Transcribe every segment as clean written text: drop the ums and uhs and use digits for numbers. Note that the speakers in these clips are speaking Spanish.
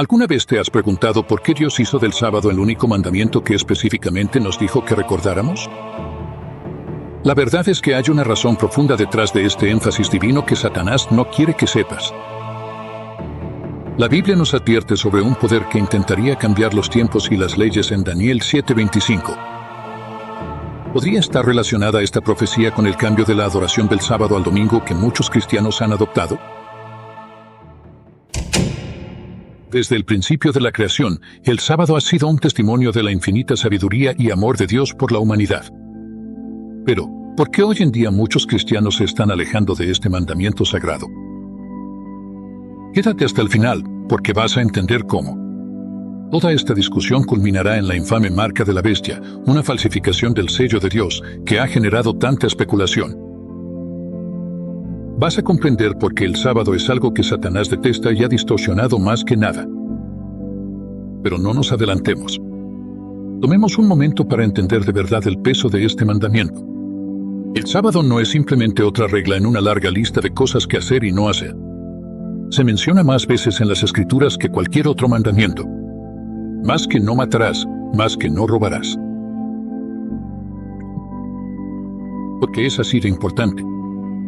¿Alguna vez te has preguntado por qué Dios hizo del sábado el único mandamiento que específicamente nos dijo que recordáramos? La verdad es que hay una razón profunda detrás de este énfasis divino que Satanás no quiere que sepas. La Biblia nos advierte sobre un poder que intentaría cambiar los tiempos y las leyes en Daniel 7:25. ¿Podría estar relacionada esta profecía con el cambio de la adoración del sábado al domingo que muchos cristianos han adoptado? Desde el principio de la creación, el sábado ha sido un testimonio de la infinita sabiduría y amor de Dios por la humanidad. Pero, ¿por qué hoy en día muchos cristianos se están alejando de este mandamiento sagrado? Quédate hasta el final, porque vas a entender cómo. Toda esta discusión culminará en la infame marca de la bestia, una falsificación del sello de Dios que ha generado tanta especulación. Vas a comprender por qué el sábado es algo que Satanás detesta y ha distorsionado más que nada. Pero no nos adelantemos. Tomemos un momento para entender de verdad el peso de este mandamiento. El sábado no es simplemente otra regla en una larga lista de cosas que hacer y no hacer. Se menciona más veces en las Escrituras que cualquier otro mandamiento. Más que no matarás, más que no robarás. Porque es así de importante.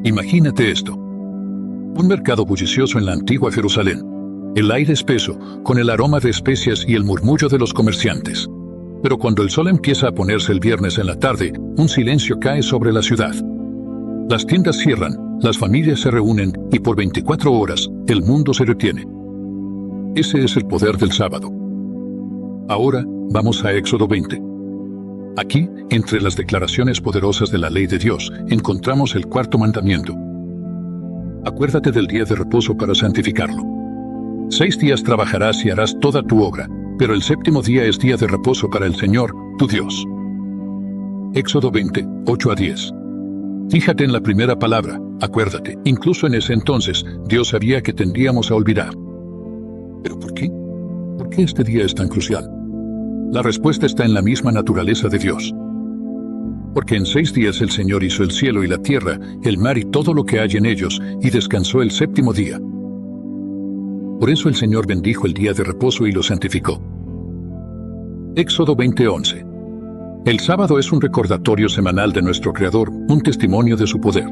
Imagínate esto. Un mercado bullicioso en la antigua Jerusalén. El aire espeso, con el aroma de especias y el murmullo de los comerciantes. Pero cuando el sol empieza a ponerse el viernes en la tarde, un silencio cae sobre la ciudad. Las tiendas cierran, las familias se reúnen y por 24 horas, el mundo se detiene. Ese es el poder del sábado. Ahora, vamos a Éxodo 20. Aquí, entre las declaraciones poderosas de la ley de Dios, encontramos el cuarto mandamiento. Acuérdate del día de reposo para santificarlo. 6 días trabajarás y harás toda tu obra, pero el séptimo día es día de reposo para el Señor, tu Dios. Éxodo 20, 8-10. Fíjate en la primera palabra, acuérdate. Incluso en ese entonces, Dios sabía que tendríamos a olvidar. ¿Pero por qué? ¿Por qué este día es tan crucial? La respuesta está en la misma naturaleza de Dios. Porque en 6 días el Señor hizo el cielo y la tierra, el mar y todo lo que hay en ellos, y descansó el séptimo día. Por eso el Señor bendijo el día de reposo y lo santificó. Éxodo 20:11. El sábado es un recordatorio semanal de nuestro Creador, un testimonio de su poder.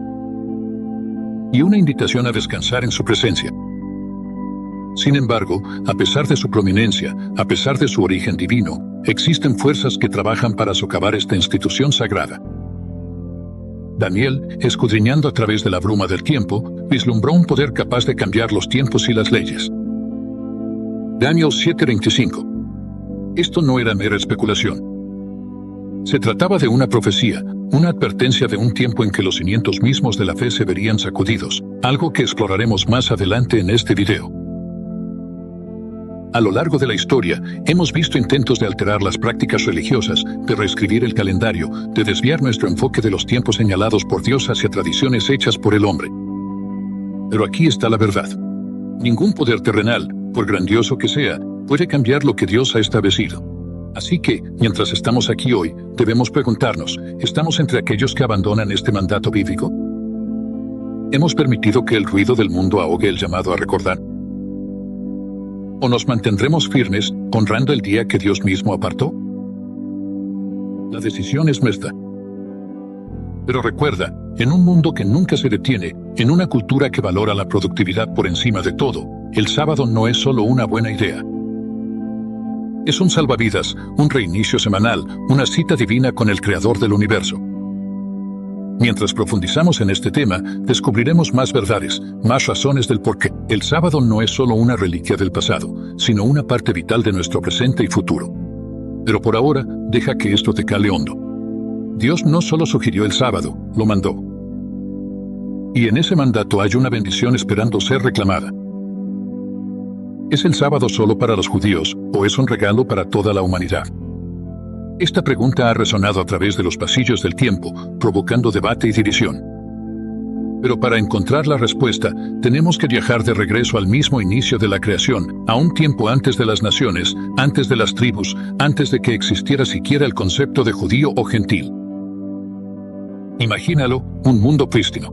Y una invitación a descansar en su presencia. Sin embargo, a pesar de su prominencia, a pesar de su origen divino, existen fuerzas que trabajan para socavar esta institución sagrada. Daniel, escudriñando a través de la bruma del tiempo, vislumbró un poder capaz de cambiar los tiempos y las leyes. Daniel 7:25. Esto no era mera especulación. Se trataba de una profecía, una advertencia de un tiempo en que los cimientos mismos de la fe se verían sacudidos, algo que exploraremos más adelante en este video. A lo largo de la historia, hemos visto intentos de alterar las prácticas religiosas, de reescribir el calendario, de desviar nuestro enfoque de los tiempos señalados por Dios hacia tradiciones hechas por el hombre. Pero aquí está la verdad. Ningún poder terrenal, por grandioso que sea, puede cambiar lo que Dios ha establecido. Así que, mientras estamos aquí hoy, debemos preguntarnos, ¿estamos entre aquellos que abandonan este mandato bíblico? ¿Hemos permitido que el ruido del mundo ahogue el llamado a recordar? ¿O nos mantendremos firmes, honrando el día que Dios mismo apartó? La decisión es nuestra. Pero recuerda, en un mundo que nunca se detiene, en una cultura que valora la productividad por encima de todo, el sábado no es solo una buena idea. Es un salvavidas, un reinicio semanal, una cita divina con el Creador del universo. Mientras profundizamos en este tema, descubriremos más verdades, más razones del por qué. El sábado no es solo una reliquia del pasado, sino una parte vital de nuestro presente y futuro. Pero por ahora, deja que esto te cale hondo. Dios no solo sugirió el sábado, lo mandó. Y en ese mandato hay una bendición esperando ser reclamada. ¿Es el sábado solo para los judíos, o es un regalo para toda la humanidad? Esta pregunta ha resonado a través de los pasillos del tiempo, provocando debate y división. Pero para encontrar la respuesta, tenemos que viajar de regreso al mismo inicio de la creación, a un tiempo antes de las naciones, antes de las tribus, antes de que existiera siquiera el concepto de judío o gentil. Imagínalo, un mundo prístino.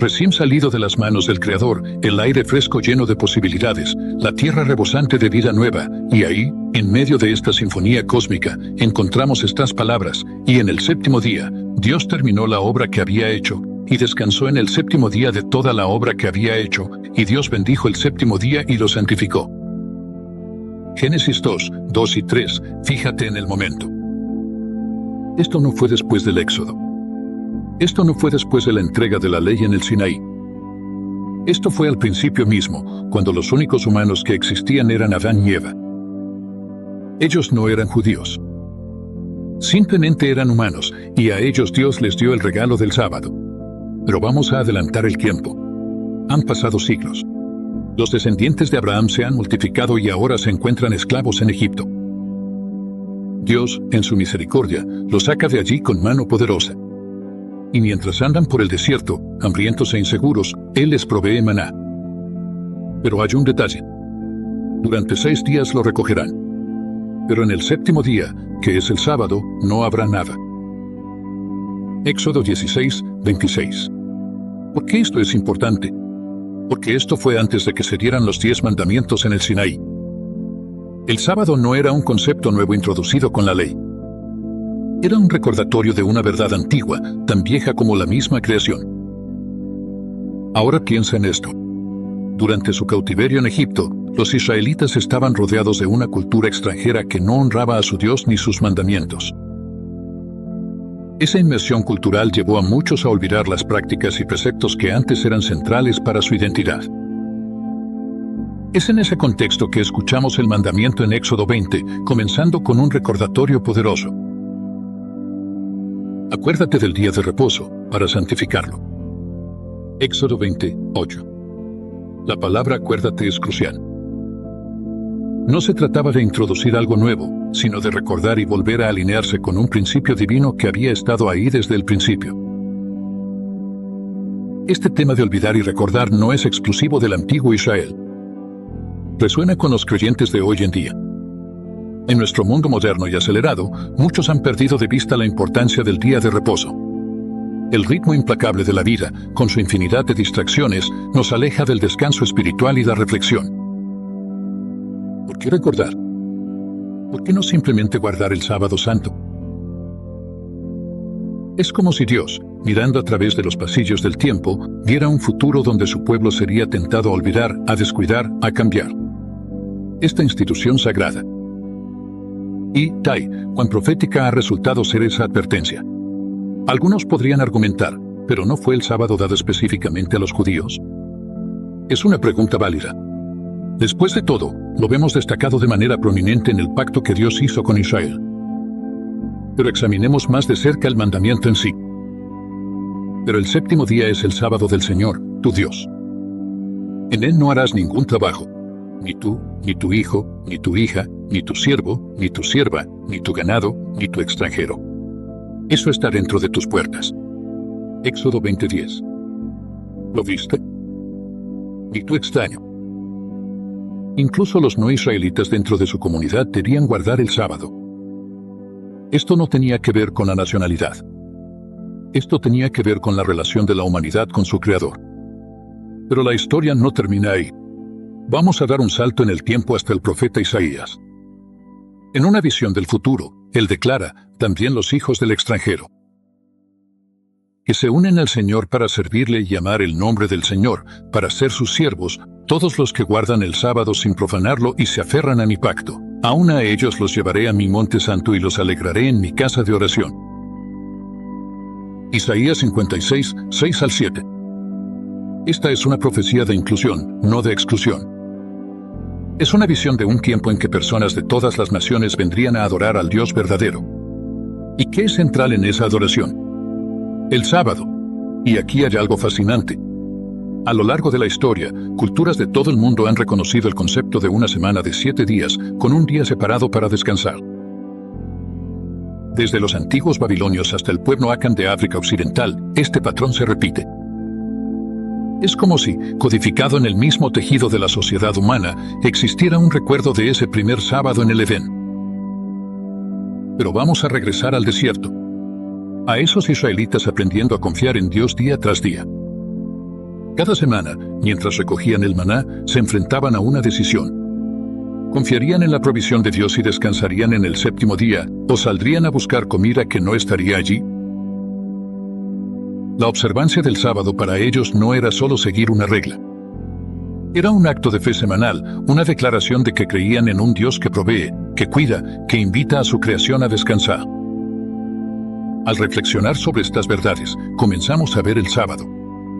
recién salido de las manos del Creador, el aire fresco lleno de posibilidades, la tierra rebosante de vida nueva, y ahí, en medio de esta sinfonía cósmica, encontramos estas palabras: y en el séptimo día, Dios terminó la obra que había hecho, y descansó en el séptimo día de toda la obra que había hecho, y Dios bendijo el séptimo día y lo santificó. Génesis 2, 2 y 3, fíjate en el momento. Esto no fue después del Éxodo. Esto no fue después de la entrega de la ley en el Sinaí. Esto fue al principio mismo, cuando los únicos humanos que existían eran Adán y Eva. Ellos no eran judíos. Simplemente eran humanos, y a ellos Dios les dio el regalo del sábado. Pero vamos a adelantar el tiempo. Han pasado siglos. Los descendientes de Abraham se han multiplicado y ahora se encuentran esclavos en Egipto. Dios, en su misericordia, los saca de allí con mano poderosa. Y mientras andan por el desierto, hambrientos e inseguros, Él les provee maná. Pero hay un detalle. Durante 6 días lo recogerán. Pero en el séptimo día, que es el sábado, no habrá nada. Éxodo 16, 26. ¿Por qué esto es importante? Porque esto fue antes de que se dieran los 10 mandamientos en el Sinaí. El sábado no era un concepto nuevo introducido con la ley. Era un recordatorio de una verdad antigua, tan vieja como la misma creación. Ahora piensa en esto. Durante su cautiverio en Egipto, los israelitas estaban rodeados de una cultura extranjera que no honraba a su Dios ni sus mandamientos. Esa inmersión cultural llevó a muchos a olvidar las prácticas y preceptos que antes eran centrales para su identidad. Es en ese contexto que escuchamos el mandamiento en Éxodo 20, comenzando con un recordatorio poderoso. Acuérdate del día de reposo, para santificarlo. Éxodo 20, 8. La palabra acuérdate es crucial. No se trataba de introducir algo nuevo, sino de recordar y volver a alinearse con un principio divino que había estado ahí desde el principio. Este tema de olvidar y recordar no es exclusivo del antiguo Israel. Resuena con los creyentes de hoy en día. En nuestro mundo moderno y acelerado, muchos han perdido de vista la importancia del día de reposo. El ritmo implacable de la vida, con su infinidad de distracciones, nos aleja del descanso espiritual y la reflexión. ¿Por qué recordar? ¿Por qué no simplemente guardar el sábado santo? Es como si Dios, mirando a través de los pasillos del tiempo, viera un futuro donde su pueblo sería tentado a olvidar, a descuidar, a cambiar esta institución sagrada. Y, cuán profética ha resultado ser esa advertencia. Algunos podrían argumentar, ¿pero no fue el sábado dado específicamente a los judíos? Es una pregunta válida. Después de todo, lo vemos destacado de manera prominente en el pacto que Dios hizo con Israel. Pero examinemos más de cerca el mandamiento en sí. Pero el séptimo día es el sábado del Señor, tu Dios. En él no harás ningún trabajo, ni tú, ni tu hijo, ni tu hija, ni tu siervo, ni tu sierva, ni tu ganado, ni tu extranjero. Eso está dentro de tus puertas. Éxodo 20:10. ¿Lo viste? Ni tu extraño. Incluso los no israelitas dentro de su comunidad debían guardar el sábado. Esto no tenía que ver con la nacionalidad. Esto tenía que ver con la relación de la humanidad con su Creador. Pero la historia no termina ahí. Vamos a dar un salto en el tiempo hasta el profeta Isaías. En una visión del futuro, él declara, también los hijos del extranjero, que se unen al Señor para servirle y amar el nombre del Señor, para ser sus siervos, todos los que guardan el sábado sin profanarlo y se aferran a mi pacto. Aún a ellos los llevaré a mi monte santo y los alegraré en mi casa de oración. Isaías 56, 6 al 7. Esta es una profecía de inclusión, no de exclusión. Es una visión de un tiempo en que personas de todas las naciones vendrían a adorar al Dios verdadero. ¿Y qué es central en esa adoración? El sábado. Y aquí hay algo fascinante. A lo largo de la historia, culturas de todo el mundo han reconocido el concepto de una semana de 7 días, con un día separado para descansar. Desde los antiguos babilonios hasta el pueblo Akan de África Occidental, este patrón se repite. Es como si, codificado en el mismo tejido de la sociedad humana, existiera un recuerdo de ese primer sábado en el Edén. Pero vamos a regresar al desierto. A esos israelitas aprendiendo a confiar en Dios día tras día. Cada semana, mientras recogían el maná, se enfrentaban a una decisión. ¿Confiarían en la provisión de Dios y descansarían en el séptimo día, o saldrían a buscar comida que no estaría allí? La observancia del sábado para ellos no era solo seguir una regla. Era un acto de fe semanal, una declaración de que creían en un Dios que provee, que cuida, que invita a su creación a descansar. Al reflexionar sobre estas verdades, comenzamos a ver el sábado,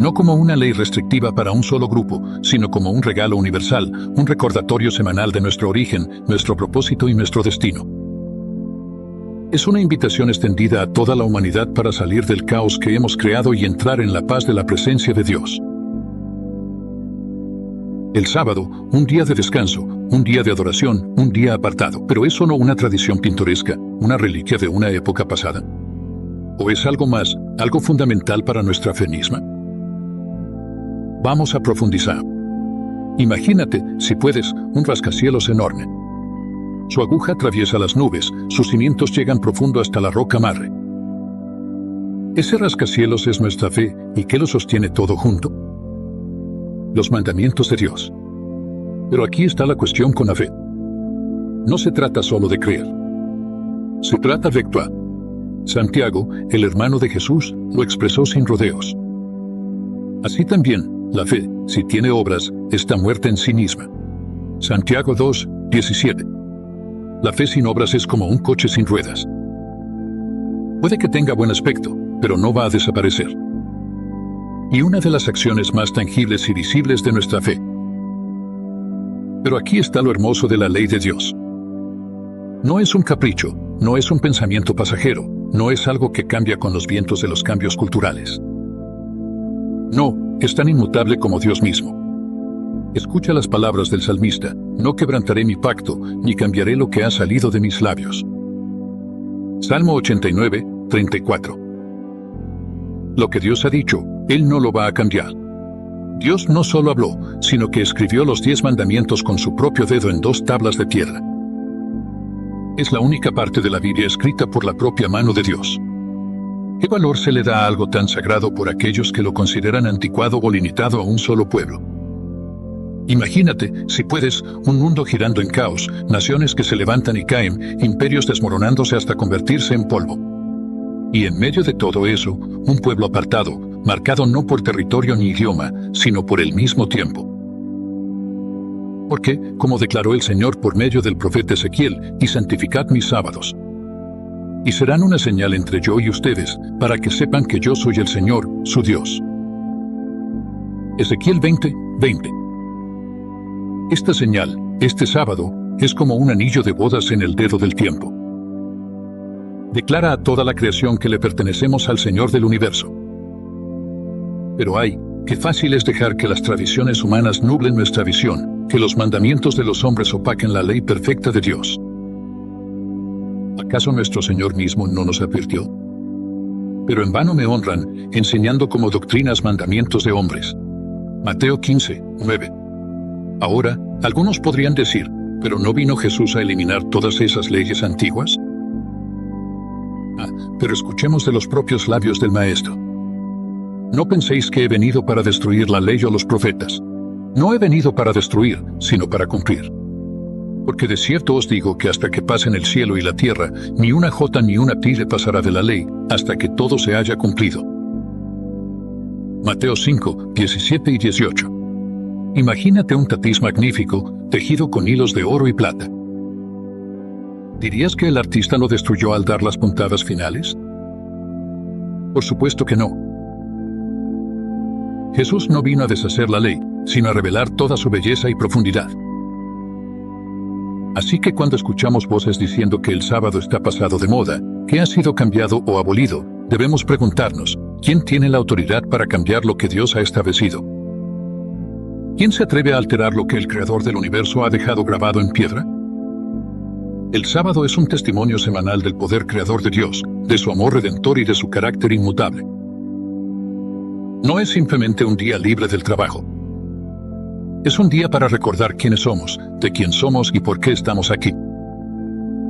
no como una ley restrictiva para un solo grupo, sino como un regalo universal, un recordatorio semanal de nuestro origen, nuestro propósito y nuestro destino. Es una invitación extendida a toda la humanidad para salir del caos que hemos creado y entrar en la paz de la presencia de Dios. El sábado, un día de descanso, un día de adoración, un día apartado. ¿Pero es solo una tradición pintoresca, una reliquia de una época pasada? ¿O es algo más, algo fundamental para nuestra fe misma? Vamos a profundizar. Imagínate, si puedes, un rascacielos enorme. Su aguja atraviesa las nubes, sus cimientos llegan profundo hasta la roca madre. Ese rascacielos es nuestra fe, ¿y qué lo sostiene todo junto? Los mandamientos de Dios. Pero aquí está la cuestión con la fe. No se trata solo de creer. Se trata de actuar. Santiago, el hermano de Jesús, lo expresó sin rodeos. Así también, la fe, si tiene obras, está muerta en sí misma. Santiago 2, 17. La fe sin obras es como un coche sin ruedas. Puede que tenga buen aspecto, pero no va a desaparecer. Y una de las acciones más tangibles y visibles de nuestra fe. Pero aquí está lo hermoso de la ley de Dios. No es un capricho, no es un pensamiento pasajero, no es algo que cambia con los vientos de los cambios culturales. No, es tan inmutable como Dios mismo. Escucha las palabras del salmista: no quebrantaré mi pacto, ni cambiaré lo que ha salido de mis labios. Salmo 89, 34. Lo que Dios ha dicho, Él no lo va a cambiar. Dios no solo habló, sino que escribió los 10 mandamientos con su propio dedo en 2 tablas de piedra. Es la única parte de la Biblia escrita por la propia mano de Dios. ¿Qué valor se le da a algo tan sagrado por aquellos que lo consideran anticuado o limitado a un solo pueblo? Imagínate, si puedes, un mundo girando en caos, naciones que se levantan y caen, imperios desmoronándose hasta convertirse en polvo. Y en medio de todo eso, un pueblo apartado, marcado no por territorio ni idioma, sino por el mismo tiempo. Porque, como declaró el Señor por medio del profeta Ezequiel, y santificad mis sábados. Y serán una señal entre yo y ustedes, para que sepan que yo soy el Señor, su Dios. Ezequiel 20, 20. Esta señal, este sábado, es como un anillo de bodas en el dedo del tiempo. Declara a toda la creación que le pertenecemos al Señor del universo. Pero ay, qué fácil es dejar que las tradiciones humanas nublen nuestra visión, que los mandamientos de los hombres opaquen la ley perfecta de Dios. ¿Acaso nuestro Señor mismo no nos advirtió? Pero en vano me honran, enseñando como doctrinas mandamientos de hombres. Mateo 15, 9. Ahora, algunos podrían decir, ¿pero no vino Jesús a eliminar todas esas leyes antiguas? Pero escuchemos de los propios labios del Maestro. No penséis que he venido para destruir la ley o los profetas. No he venido para destruir, sino para cumplir. Porque de cierto os digo que hasta que pasen el cielo y la tierra, ni una jota ni una tilde pasará de la ley, hasta que todo se haya cumplido. Mateo 5, 17 y 18. Imagínate un tapiz magnífico, tejido con hilos de oro y plata. ¿Dirías que el artista lo destruyó al dar las puntadas finales? Por supuesto que no. Jesús no vino a deshacer la ley, sino a revelar toda su belleza y profundidad. Así que cuando escuchamos voces diciendo que el sábado está pasado de moda, que ha sido cambiado o abolido, debemos preguntarnos, ¿quién tiene la autoridad para cambiar lo que Dios ha establecido? ¿Quién se atreve a alterar lo que el Creador del universo ha dejado grabado en piedra? El sábado es un testimonio semanal del poder creador de Dios, de su amor redentor y de su carácter inmutable. No es simplemente un día libre del trabajo. Es un día para recordar quiénes somos, de quién somos y por qué estamos aquí.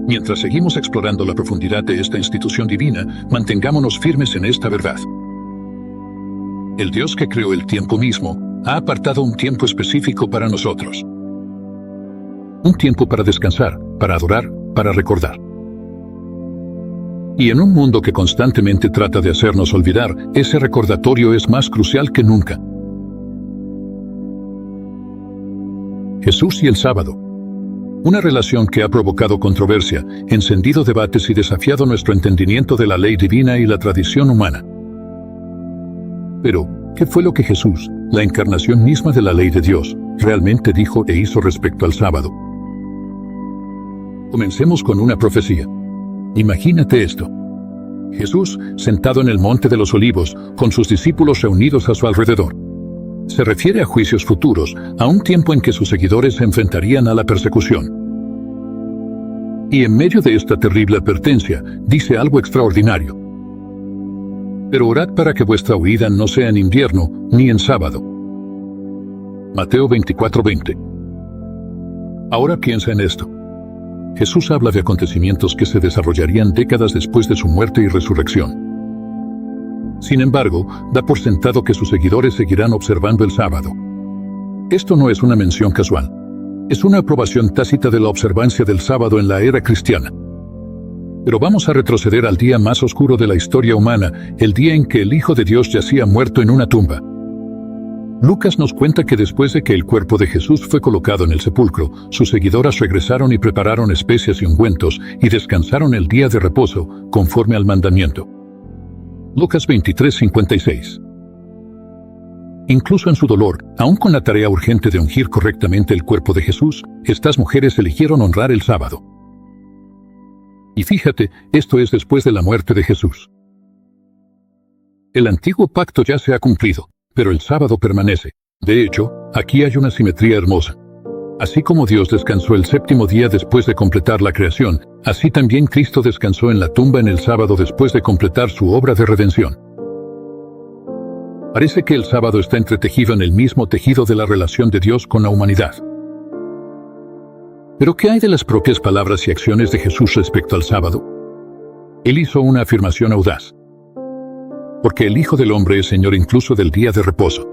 Mientras seguimos explorando la profundidad de esta institución divina, mantengámonos firmes en esta verdad. El Dios que creó el tiempo mismo ha apartado un tiempo específico para nosotros. Un tiempo para descansar, para adorar, para recordar. Y en un mundo que constantemente trata de hacernos olvidar, ese recordatorio es más crucial que nunca. Jesús y el sábado. Una relación que ha provocado controversia, encendido debates y desafiado nuestro entendimiento de la ley divina y la tradición humana. Pero, ¿qué fue lo que Jesús, la encarnación misma de la ley de Dios, realmente dijo e hizo respecto al sábado? Comencemos con una profecía. Imagínate esto. Jesús, sentado en el Monte de los Olivos, con sus discípulos reunidos a su alrededor. Se refiere a juicios futuros, a un tiempo en que sus seguidores se enfrentarían a la persecución. Y en medio de esta terrible advertencia, dice algo extraordinario. Pero orad para que vuestra huida no sea en invierno, ni en sábado. Mateo 24:20. Ahora piensa en esto. Jesús habla de acontecimientos que se desarrollarían décadas después de su muerte y resurrección. Sin embargo, da por sentado que sus seguidores seguirán observando el sábado. Esto no es una mención casual. Es una aprobación tácita de la observancia del sábado en la era cristiana. Pero vamos a retroceder al día más oscuro de la historia humana, el día en que el Hijo de Dios yacía muerto en una tumba. Lucas nos cuenta que después de que el cuerpo de Jesús fue colocado en el sepulcro, sus seguidoras regresaron y prepararon especias y ungüentos, y descansaron el día de reposo, conforme al mandamiento. Lucas 23:56. Incluso en su dolor, aún con la tarea urgente de ungir correctamente el cuerpo de Jesús, estas mujeres eligieron honrar el sábado. Y fíjate, esto es después de la muerte de Jesús. El antiguo pacto ya se ha cumplido, pero el sábado permanece. De hecho, aquí hay una simetría hermosa. Así como Dios descansó el séptimo día después de completar la creación, así también Cristo descansó en la tumba en el sábado después de completar su obra de redención. Parece que el sábado está entretejido en el mismo tejido de la relación de Dios con la humanidad. ¿Pero qué hay de las propias palabras y acciones de Jesús respecto al sábado? Él hizo una afirmación audaz. Porque el Hijo del Hombre es Señor incluso del día de reposo.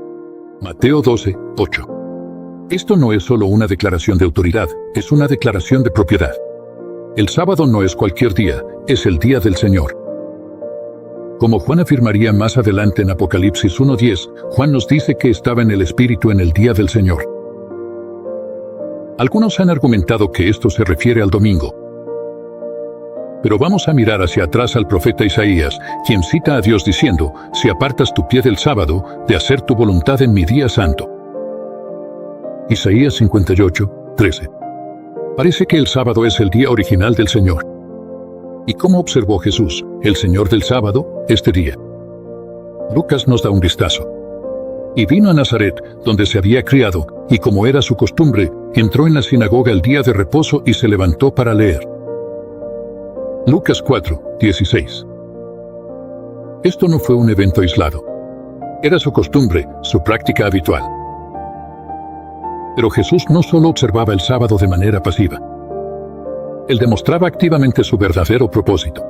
Mateo 12:8. Esto no es solo una declaración de autoridad, es una declaración de propiedad. El sábado no es cualquier día, es el día del Señor. Como Juan afirmaría más adelante en Apocalipsis 1:10, Juan nos dice que estaba en el Espíritu en el día del Señor. Algunos han argumentado que esto se refiere al domingo. Pero vamos a mirar hacia atrás al profeta Isaías, quien cita a Dios diciendo, «Si apartas tu pie del sábado, de hacer tu voluntad en mi día santo». Isaías 58:13. Parece que el sábado es el día original del Señor. ¿Y cómo observó Jesús, el Señor del sábado, este día? Lucas nos da un vistazo. Y vino a Nazaret, donde se había criado, y como era su costumbre, entró en la sinagoga el día de reposo y se levantó para leer. Lucas 4:16. Esto no fue un evento aislado. Era su costumbre, su práctica habitual. Pero Jesús no solo observaba el sábado de manera pasiva. Él demostraba activamente su verdadero propósito.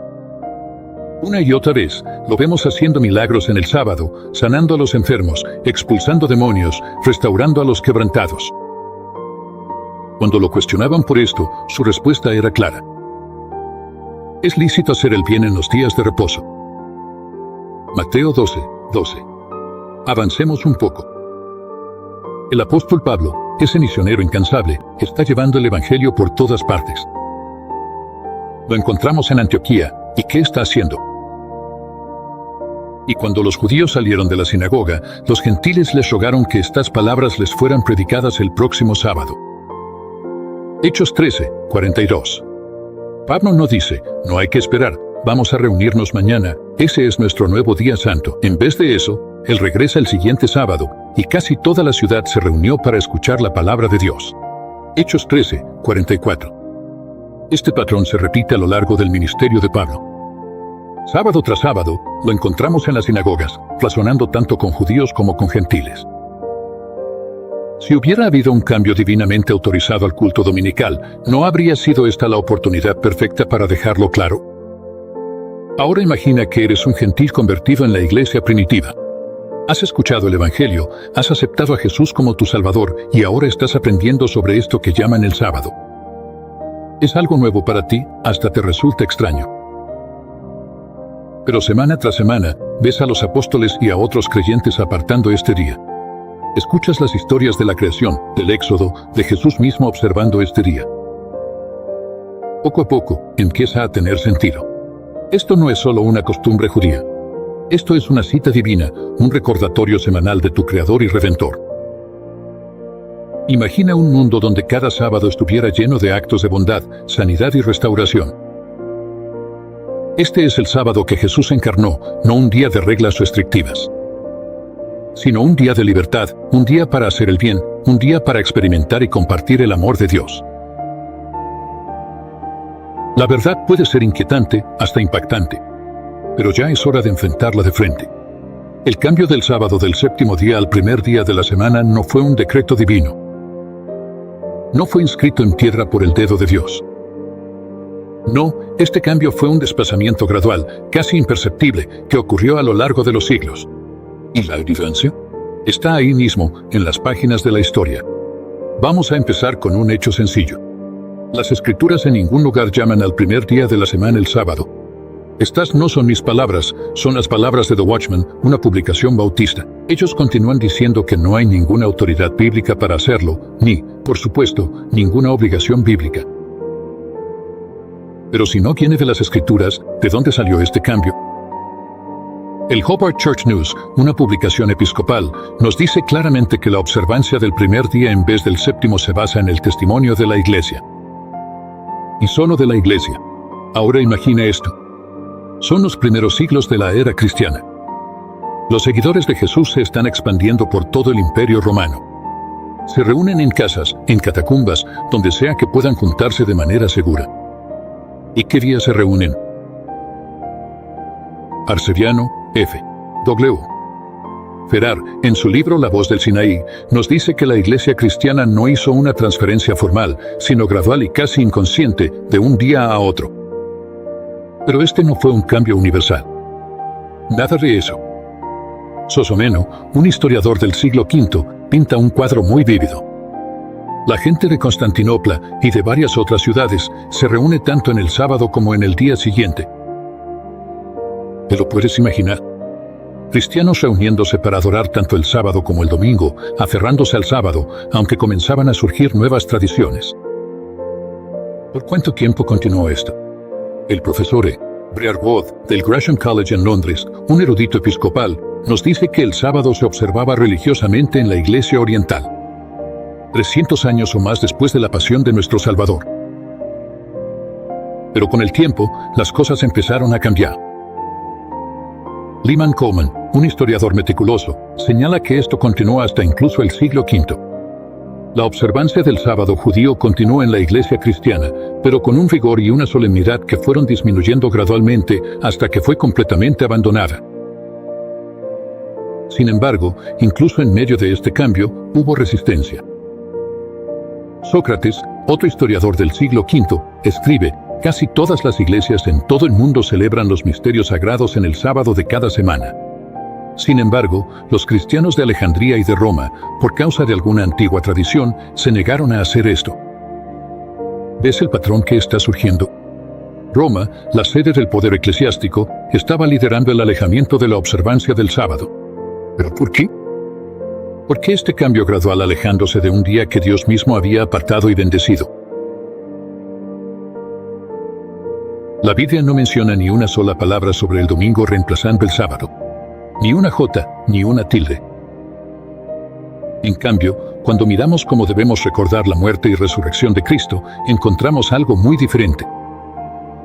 Una y otra vez, lo vemos haciendo milagros en el sábado, sanando a los enfermos, expulsando demonios, restaurando a los quebrantados. Cuando lo cuestionaban por esto, su respuesta era clara. Es lícito hacer el bien en los días de reposo. Mateo 12:12. Avancemos un poco. El apóstol Pablo, ese misionero incansable, está llevando el evangelio por todas partes. Lo encontramos en Antioquía, ¿y qué está haciendo? Y cuando los judíos salieron de la sinagoga, los gentiles les rogaron que estas palabras les fueran predicadas el próximo sábado. Hechos 13:42. Pablo no dice, no hay que esperar, vamos a reunirnos mañana, ese es nuestro nuevo día santo. En vez de eso, él regresa el siguiente sábado, y casi toda la ciudad se reunió para escuchar la palabra de Dios. Hechos 13:44. Este patrón se repite a lo largo del ministerio de Pablo. Sábado tras sábado, lo encontramos en las sinagogas, razonando tanto con judíos como con gentiles. Si hubiera habido un cambio divinamente autorizado al culto dominical, ¿no habría sido esta la oportunidad perfecta para dejarlo claro? Ahora imagina que eres un gentil convertido en la iglesia primitiva. Has escuchado el Evangelio, has aceptado a Jesús como tu Salvador y ahora estás aprendiendo sobre esto que llaman el sábado. Es algo nuevo para ti, hasta te resulta extraño. Pero semana tras semana, ves a los apóstoles y a otros creyentes apartando este día. Escuchas las historias de la creación, del Éxodo, de Jesús mismo observando este día. Poco a poco, empieza a tener sentido. Esto no es solo una costumbre judía. Esto es una cita divina, un recordatorio semanal de tu Creador y Redentor. Imagina un mundo donde cada sábado estuviera lleno de actos de bondad, sanidad y restauración. Este es el sábado que Jesús encarnó, no un día de reglas restrictivas, sino un día de libertad, un día para hacer el bien, un día para experimentar y compartir el amor de Dios. La verdad puede ser inquietante, hasta impactante, pero ya es hora de enfrentarla de frente. El cambio del sábado del séptimo día al primer día de la semana no fue un decreto divino. No fue inscrito en piedra por el dedo de Dios. No, este cambio fue un desplazamiento gradual, casi imperceptible, que ocurrió a lo largo de los siglos. ¿Y la evidencia? Está ahí mismo, en las páginas de la historia. Vamos a empezar con un hecho sencillo. Las Escrituras en ningún lugar llaman al primer día de la semana el sábado. Estas no son mis palabras, son las palabras de The Watchman, una publicación bautista. Ellos continúan diciendo que no hay ninguna autoridad bíblica para hacerlo, ni, por supuesto, ninguna obligación bíblica. Pero si no viene de las Escrituras, ¿de dónde salió este cambio? El Hobart Church News, una publicación episcopal, nos dice claramente que la observancia del primer día en vez del séptimo se basa en el testimonio de la Iglesia. Y solo de la Iglesia. Ahora imagina esto. Son los primeros siglos de la era cristiana. Los seguidores de Jesús se están expandiendo por todo el Imperio Romano. Se reúnen en casas, en catacumbas, donde sea que puedan juntarse de manera segura. ¿Y qué día se reúnen? Arcediano, F. W. Ferrar, en su libro La voz del Sinaí, nos dice que la Iglesia cristiana no hizo una transferencia formal, sino gradual y casi inconsciente, de un día a otro. Pero este no fue un cambio universal. Nada de eso. Sosomeno, un historiador del siglo V, pinta un cuadro muy vívido. La gente de Constantinopla y de varias otras ciudades se reúne tanto en el sábado como en el día siguiente. ¿Te lo puedes imaginar? Cristianos reuniéndose para adorar tanto el sábado como el domingo, aferrándose al sábado, aunque comenzaban a surgir nuevas tradiciones. ¿Por cuánto tiempo continuó esto? El profesor Brearwood, del Gresham College en Londres, un erudito episcopal, nos dice que el sábado se observaba religiosamente en la Iglesia Oriental. 300 años o más después de la pasión de nuestro Salvador. Pero con el tiempo, las cosas empezaron a cambiar. Lyman Coleman, un historiador meticuloso, señala que esto continuó hasta incluso el siglo V. La observancia del sábado judío continuó en la Iglesia cristiana, pero con un rigor y una solemnidad que fueron disminuyendo gradualmente hasta que fue completamente abandonada. Sin embargo, incluso en medio de este cambio, hubo resistencia. Sócrates, otro historiador del siglo V, escribe: casi todas las iglesias en todo el mundo celebran los misterios sagrados en el sábado de cada semana. Sin embargo, los cristianos de Alejandría y de Roma, por causa de alguna antigua tradición, se negaron a hacer esto. ¿Ves el patrón que está surgiendo? Roma, la sede del poder eclesiástico, estaba liderando el alejamiento de la observancia del sábado. ¿Pero por qué? ¿Por qué este cambio gradual alejándose de un día que Dios mismo había apartado y bendecido? La Biblia no menciona ni una sola palabra sobre el domingo reemplazando el sábado. Ni una jota, ni una tilde. En cambio, cuando miramos cómo debemos recordar la muerte y resurrección de Cristo, encontramos algo muy diferente.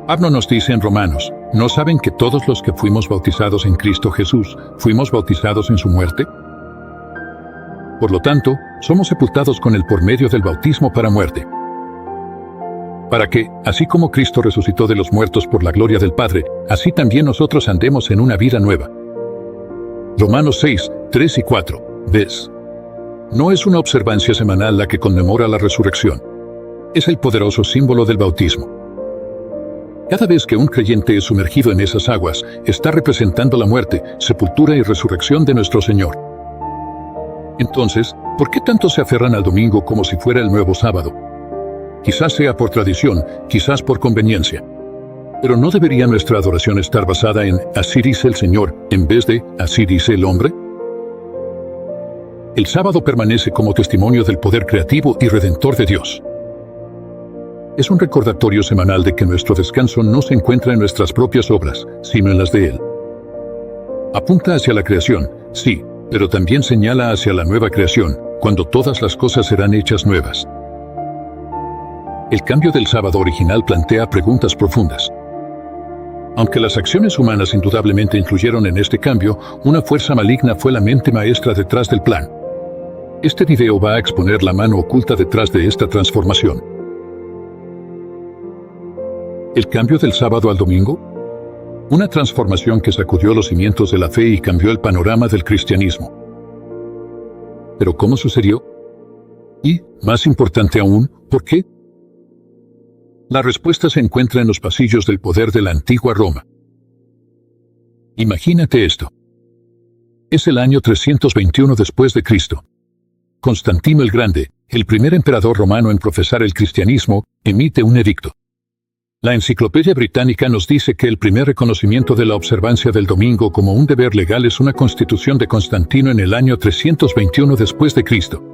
Pablo nos dice en Romanos: ¿no saben que todos los que fuimos bautizados en Cristo Jesús, fuimos bautizados en su muerte? Por lo tanto, somos sepultados con él por medio del bautismo para muerte. Para que, así como Cristo resucitó de los muertos por la gloria del Padre, así también nosotros andemos en una vida nueva. Romanos 6, 3 y 4. ¿Ves? No es una observancia semanal la que conmemora la resurrección. Es el poderoso símbolo del bautismo. Cada vez que un creyente es sumergido en esas aguas, está representando la muerte, sepultura y resurrección de nuestro Señor. Entonces, ¿por qué tanto se aferran al domingo como si fuera el nuevo sábado? Quizás sea por tradición, quizás por conveniencia. Pero ¿no debería nuestra adoración estar basada en así dice el Señor, en vez de así dice el hombre? El sábado permanece como testimonio del poder creativo y redentor de Dios. Es un recordatorio semanal de que nuestro descanso no se encuentra en nuestras propias obras, sino en las de Él. Apunta hacia la creación, sí, pero también señala hacia la nueva creación, cuando todas las cosas serán hechas nuevas. El cambio del sábado original plantea preguntas profundas. Aunque las acciones humanas indudablemente influyeron en este cambio, una fuerza maligna fue la mente maestra detrás del plan. Este video va a exponer la mano oculta detrás de esta transformación. ¿El cambio del sábado al domingo? Una transformación que sacudió los cimientos de la fe y cambió el panorama del cristianismo. ¿Pero cómo sucedió? Y, más importante aún, ¿por qué? La respuesta se encuentra en los pasillos del poder de la antigua Roma. Imagínate esto. Es el año 321 después de Cristo. Constantino el Grande, el primer emperador romano en profesar el cristianismo, emite un edicto. La Enciclopedia Británica nos dice que el primer reconocimiento de la observancia del domingo como un deber legal es una constitución de Constantino en el año 321 después de Cristo,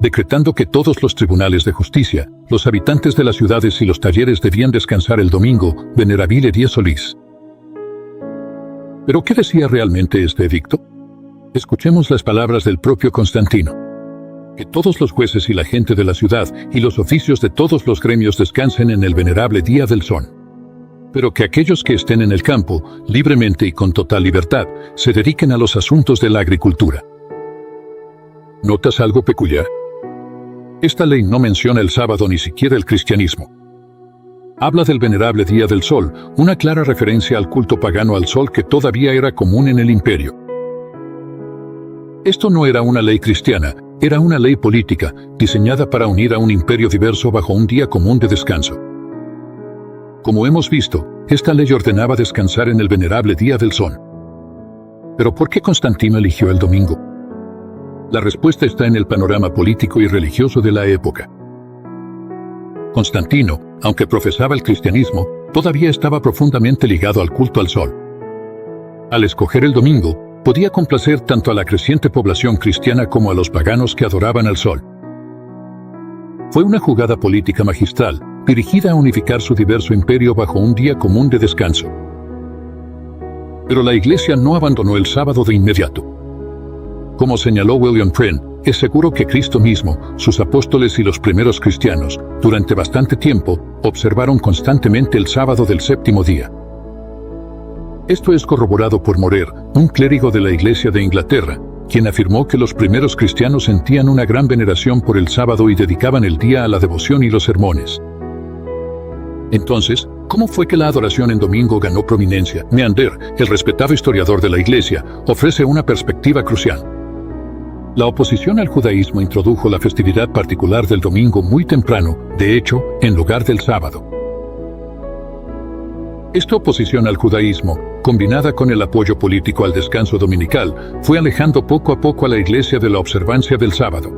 decretando que todos los tribunales de justicia, los habitantes de las ciudades y los talleres debían descansar el domingo, venerabile die solis. ¿Pero qué decía realmente este edicto? Escuchemos las palabras del propio Constantino. Que todos los jueces y la gente de la ciudad y los oficios de todos los gremios descansen en el venerable día del sol. Pero que aquellos que estén en el campo, libremente y con total libertad, se dediquen a los asuntos de la agricultura. ¿Notas algo peculiar? Esta ley no menciona el sábado ni siquiera el cristianismo. Habla del venerable día del sol, una clara referencia al culto pagano al sol que todavía era común en el imperio. Esto no era una ley cristiana, era una ley política, diseñada para unir a un imperio diverso bajo un día común de descanso. Como hemos visto, esta ley ordenaba descansar en el venerable día del sol. ¿Pero por qué Constantino eligió el domingo? La respuesta está en el panorama político y religioso de la época. Constantino, aunque profesaba el cristianismo, todavía estaba profundamente ligado al culto al sol. Al escoger el domingo, podía complacer tanto a la creciente población cristiana como a los paganos que adoraban al sol. Fue una jugada política magistral, dirigida a unificar su diverso imperio bajo un día común de descanso. Pero la Iglesia no abandonó el sábado de inmediato. Como señaló William Prynne, es seguro que Cristo mismo, sus apóstoles y los primeros cristianos, durante bastante tiempo, observaron constantemente el sábado del séptimo día. Esto es corroborado por Morer, un clérigo de la Iglesia de Inglaterra, quien afirmó que los primeros cristianos sentían una gran veneración por el sábado y dedicaban el día a la devoción y los sermones. Entonces, ¿cómo fue que la adoración en domingo ganó prominencia? Meander, el respetado historiador de la Iglesia, ofrece una perspectiva crucial. La oposición al judaísmo introdujo la festividad particular del domingo muy temprano, de hecho, en lugar del sábado. Esta oposición al judaísmo, combinada con el apoyo político al descanso dominical, fue alejando poco a poco a la Iglesia de la observancia del sábado.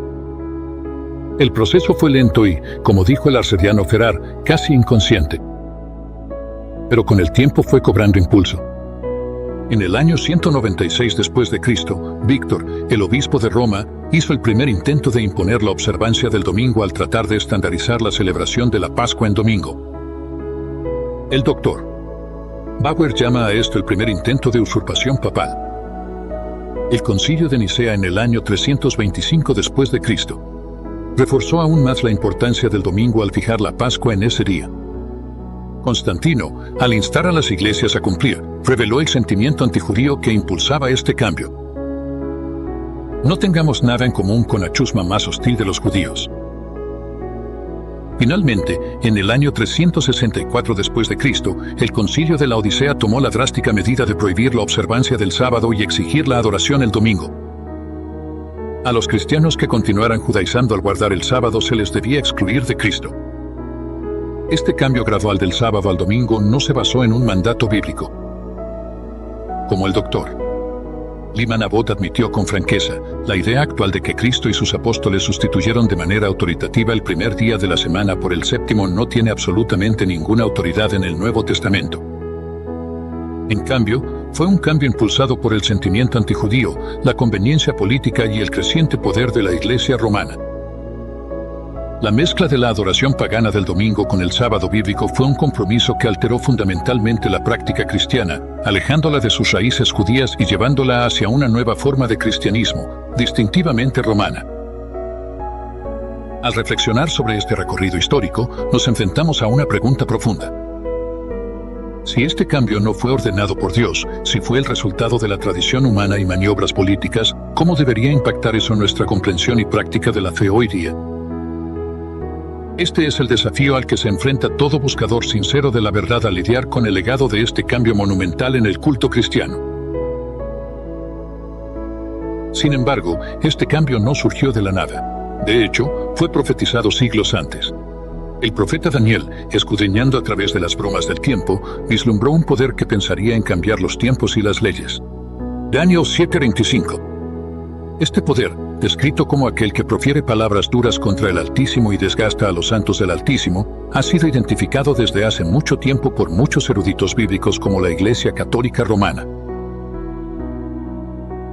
El proceso fue lento y, como dijo el arcediano Ferrar, casi inconsciente. Pero con el tiempo fue cobrando impulso. En el año 196 después de Cristo, Víctor, el obispo de Roma, hizo el primer intento de imponer la observancia del domingo al tratar de estandarizar la celebración de la Pascua en domingo. El Dr. Bauer llama a esto el primer intento de usurpación papal. El Concilio de Nicea en el año 325 después de Cristo reforzó aún más la importancia del domingo al fijar la Pascua en ese día. Constantino, al instar a las iglesias a cumplir, reveló el sentimiento antijudío que impulsaba este cambio. No tengamos nada en común con la chusma más hostil de los judíos. Finalmente, en el año 364 después de Cristo, el Concilio de la Odisea tomó la drástica medida de prohibir la observancia del sábado y exigir la adoración el domingo. A los cristianos que continuaran judaizando al guardar el sábado se les debía excluir de Cristo. Este cambio gradual del sábado al domingo no se basó en un mandato bíblico. Como el Dr. Lyman Abbott admitió con franqueza, la idea actual de que Cristo y sus apóstoles sustituyeron de manera autoritativa el primer día de la semana por el séptimo no tiene absolutamente ninguna autoridad en el Nuevo Testamento. En cambio, fue un cambio impulsado por el sentimiento antijudío, la conveniencia política y el creciente poder de la Iglesia romana. La mezcla de la adoración pagana del domingo con el sábado bíblico fue un compromiso que alteró fundamentalmente la práctica cristiana, alejándola de sus raíces judías y llevándola hacia una nueva forma de cristianismo, distintivamente romana. Al reflexionar sobre este recorrido histórico, nos enfrentamos a una pregunta profunda. Si este cambio no fue ordenado por Dios, si fue el resultado de la tradición humana y maniobras políticas, ¿cómo debería impactar eso en nuestra comprensión y práctica de la fe hoy día? Este es el desafío al que se enfrenta todo buscador sincero de la verdad al lidiar con el legado de este cambio monumental en el culto cristiano. Sin embargo, este cambio no surgió de la nada. De hecho, fue profetizado siglos antes. El profeta Daniel, escudriñando a través de las bromas del tiempo, vislumbró un poder que pensaría en cambiar los tiempos y las leyes. Daniel 7:25. Este poder, descrito como aquel que profiere palabras duras contra el Altísimo y desgasta a los santos del Altísimo, ha sido identificado desde hace mucho tiempo por muchos eruditos bíblicos como la Iglesia Católica Romana.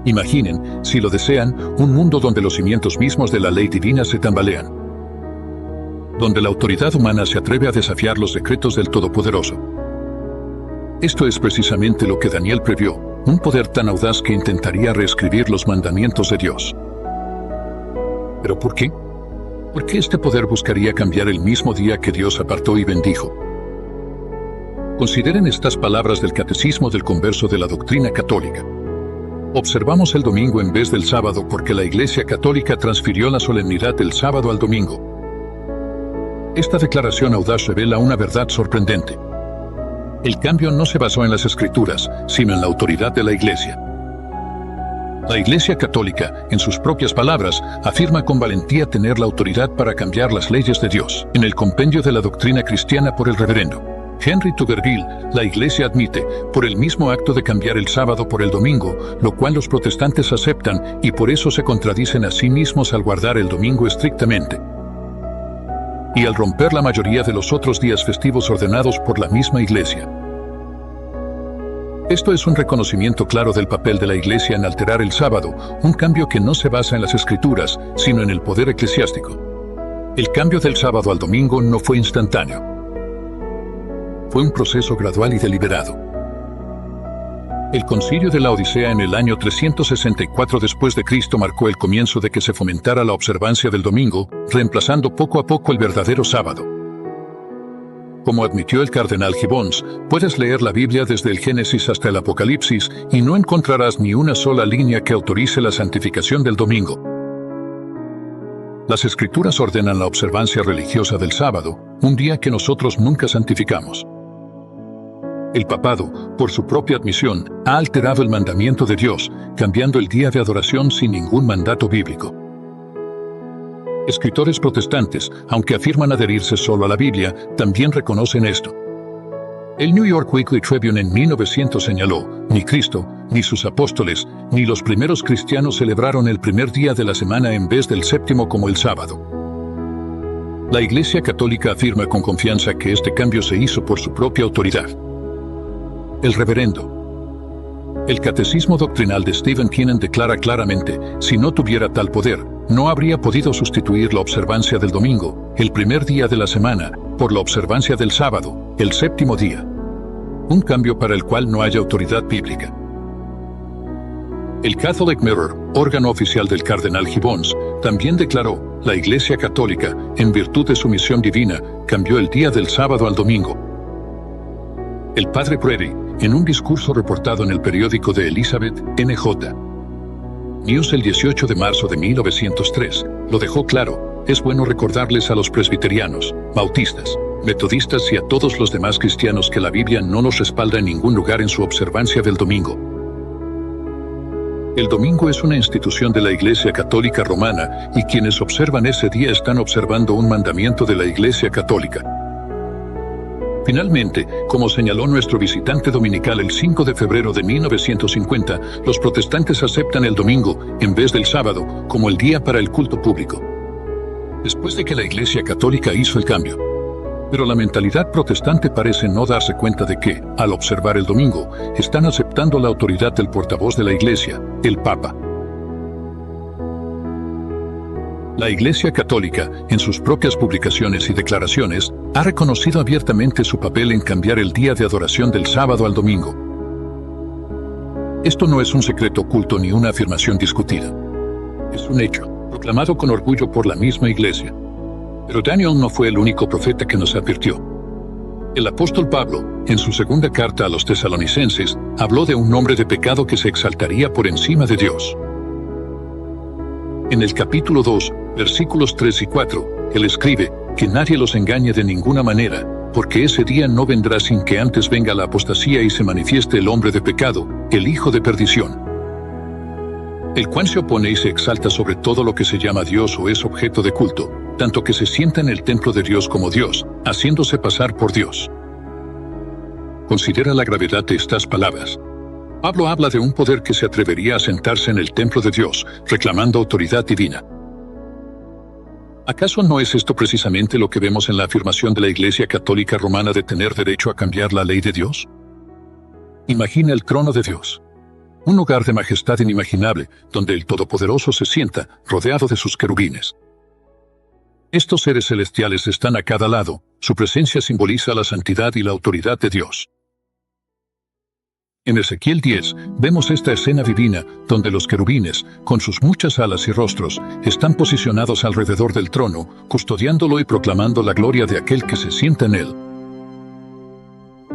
Imaginen, si lo desean, un mundo donde los cimientos mismos de la ley divina se tambalean, donde la autoridad humana se atreve a desafiar los decretos del Todopoderoso. Esto es precisamente lo que Daniel previó, un poder tan audaz que intentaría reescribir los mandamientos de Dios. ¿Pero por qué? ¿Por qué este poder buscaría cambiar el mismo día que Dios apartó y bendijo? Consideren estas palabras del Catecismo del Converso de la Doctrina Católica. Observamos el domingo en vez del sábado porque la Iglesia Católica transfirió la solemnidad del sábado al domingo. Esta declaración audaz revela una verdad sorprendente. El cambio no se basó en las Escrituras, sino en la autoridad de la Iglesia. La Iglesia Católica, en sus propias palabras, afirma con valentía tener la autoridad para cambiar las leyes de Dios. En el Compendio de la Doctrina Cristiana por el Reverendo Henry Touverville, la Iglesia admite, por el mismo acto de cambiar el sábado por el domingo, lo cual los protestantes aceptan y por eso se contradicen a sí mismos al guardar el domingo estrictamente, y al romper la mayoría de los otros días festivos ordenados por la misma Iglesia. Esto es un reconocimiento claro del papel de la Iglesia en alterar el sábado, un cambio que no se basa en las Escrituras, sino en el poder eclesiástico. El cambio del sábado al domingo no fue instantáneo. Fue un proceso gradual y deliberado. El Concilio de la Odisea en el año 364 después de Cristo marcó el comienzo de que se fomentara la observancia del domingo, reemplazando poco a poco el verdadero sábado. Como admitió el cardenal Gibbons, puedes leer la Biblia desde el Génesis hasta el Apocalipsis y no encontrarás ni una sola línea que autorice la santificación del domingo. Las Escrituras ordenan la observancia religiosa del sábado, un día que nosotros nunca santificamos. El papado, por su propia admisión, ha alterado el mandamiento de Dios, cambiando el día de adoración sin ningún mandato bíblico. Escritores protestantes, aunque afirman adherirse solo a la Biblia, también reconocen esto. El New York Weekly Tribune en 1900 señaló, ni Cristo, ni sus apóstoles, ni los primeros cristianos celebraron el primer día de la semana en vez del séptimo como el sábado. La Iglesia Católica afirma con confianza que este cambio se hizo por su propia autoridad. El Reverendo. El Catecismo Doctrinal de Stephen Kennan declara claramente, si no tuviera tal poder, no habría podido sustituir la observancia del domingo, el primer día de la semana, por la observancia del sábado, el séptimo día. Un cambio para el cual no haya autoridad bíblica. El Catholic Mirror, órgano oficial del cardenal Gibbons, también declaró, la Iglesia Católica, en virtud de su misión divina, cambió el día del sábado al domingo. El padre Brady, en un discurso reportado en el periódico de Elizabeth, N.J. News el 18 de marzo de 1903, lo dejó claro, es bueno recordarles a los presbiterianos, bautistas, metodistas y a todos los demás cristianos que la Biblia no nos respalda en ningún lugar en su observancia del domingo. El domingo es una institución de la Iglesia Católica Romana y quienes observan ese día están observando un mandamiento de la Iglesia Católica. Finalmente, como señaló nuestro visitante dominical el 5 de febrero de 1950, los protestantes aceptan el domingo, en vez del sábado, como el día para el culto público. Después de que la Iglesia Católica hizo el cambio. Pero la mentalidad protestante parece no darse cuenta de que, al observar el domingo, están aceptando la autoridad del portavoz de la Iglesia, el Papa. La Iglesia Católica, en sus propias publicaciones y declaraciones, ha reconocido abiertamente su papel en cambiar el día de adoración del sábado al domingo. Esto no es un secreto oculto ni una afirmación discutida. Es un hecho, proclamado con orgullo por la misma Iglesia. Pero Daniel no fue el único profeta que nos advirtió. El apóstol Pablo, en su segunda carta a los tesalonicenses, habló de un hombre de pecado que se exaltaría por encima de Dios. En el capítulo 2, versículos 3 y 4, él escribe que nadie los engañe de ninguna manera, porque ese día no vendrá sin que antes venga la apostasía y se manifieste el hombre de pecado, el hijo de perdición, el cual se opone y se exalta sobre todo lo que se llama Dios o es objeto de culto, tanto que se sienta en el templo de Dios como Dios, haciéndose pasar por Dios. Considera la gravedad de estas palabras. Pablo habla de un poder que se atrevería a sentarse en el templo de Dios, reclamando autoridad divina. ¿Acaso no es esto precisamente lo que vemos en la afirmación de la Iglesia Católica Romana de tener derecho a cambiar la ley de Dios? Imagina el trono de Dios. Un lugar de majestad inimaginable, donde el Todopoderoso se sienta, rodeado de sus querubines. Estos seres celestiales están a cada lado, su presencia simboliza la santidad y la autoridad de Dios. En Ezequiel 10, vemos esta escena divina, donde los querubines, con sus muchas alas y rostros, están posicionados alrededor del trono, custodiándolo y proclamando la gloria de aquel que se sienta en él.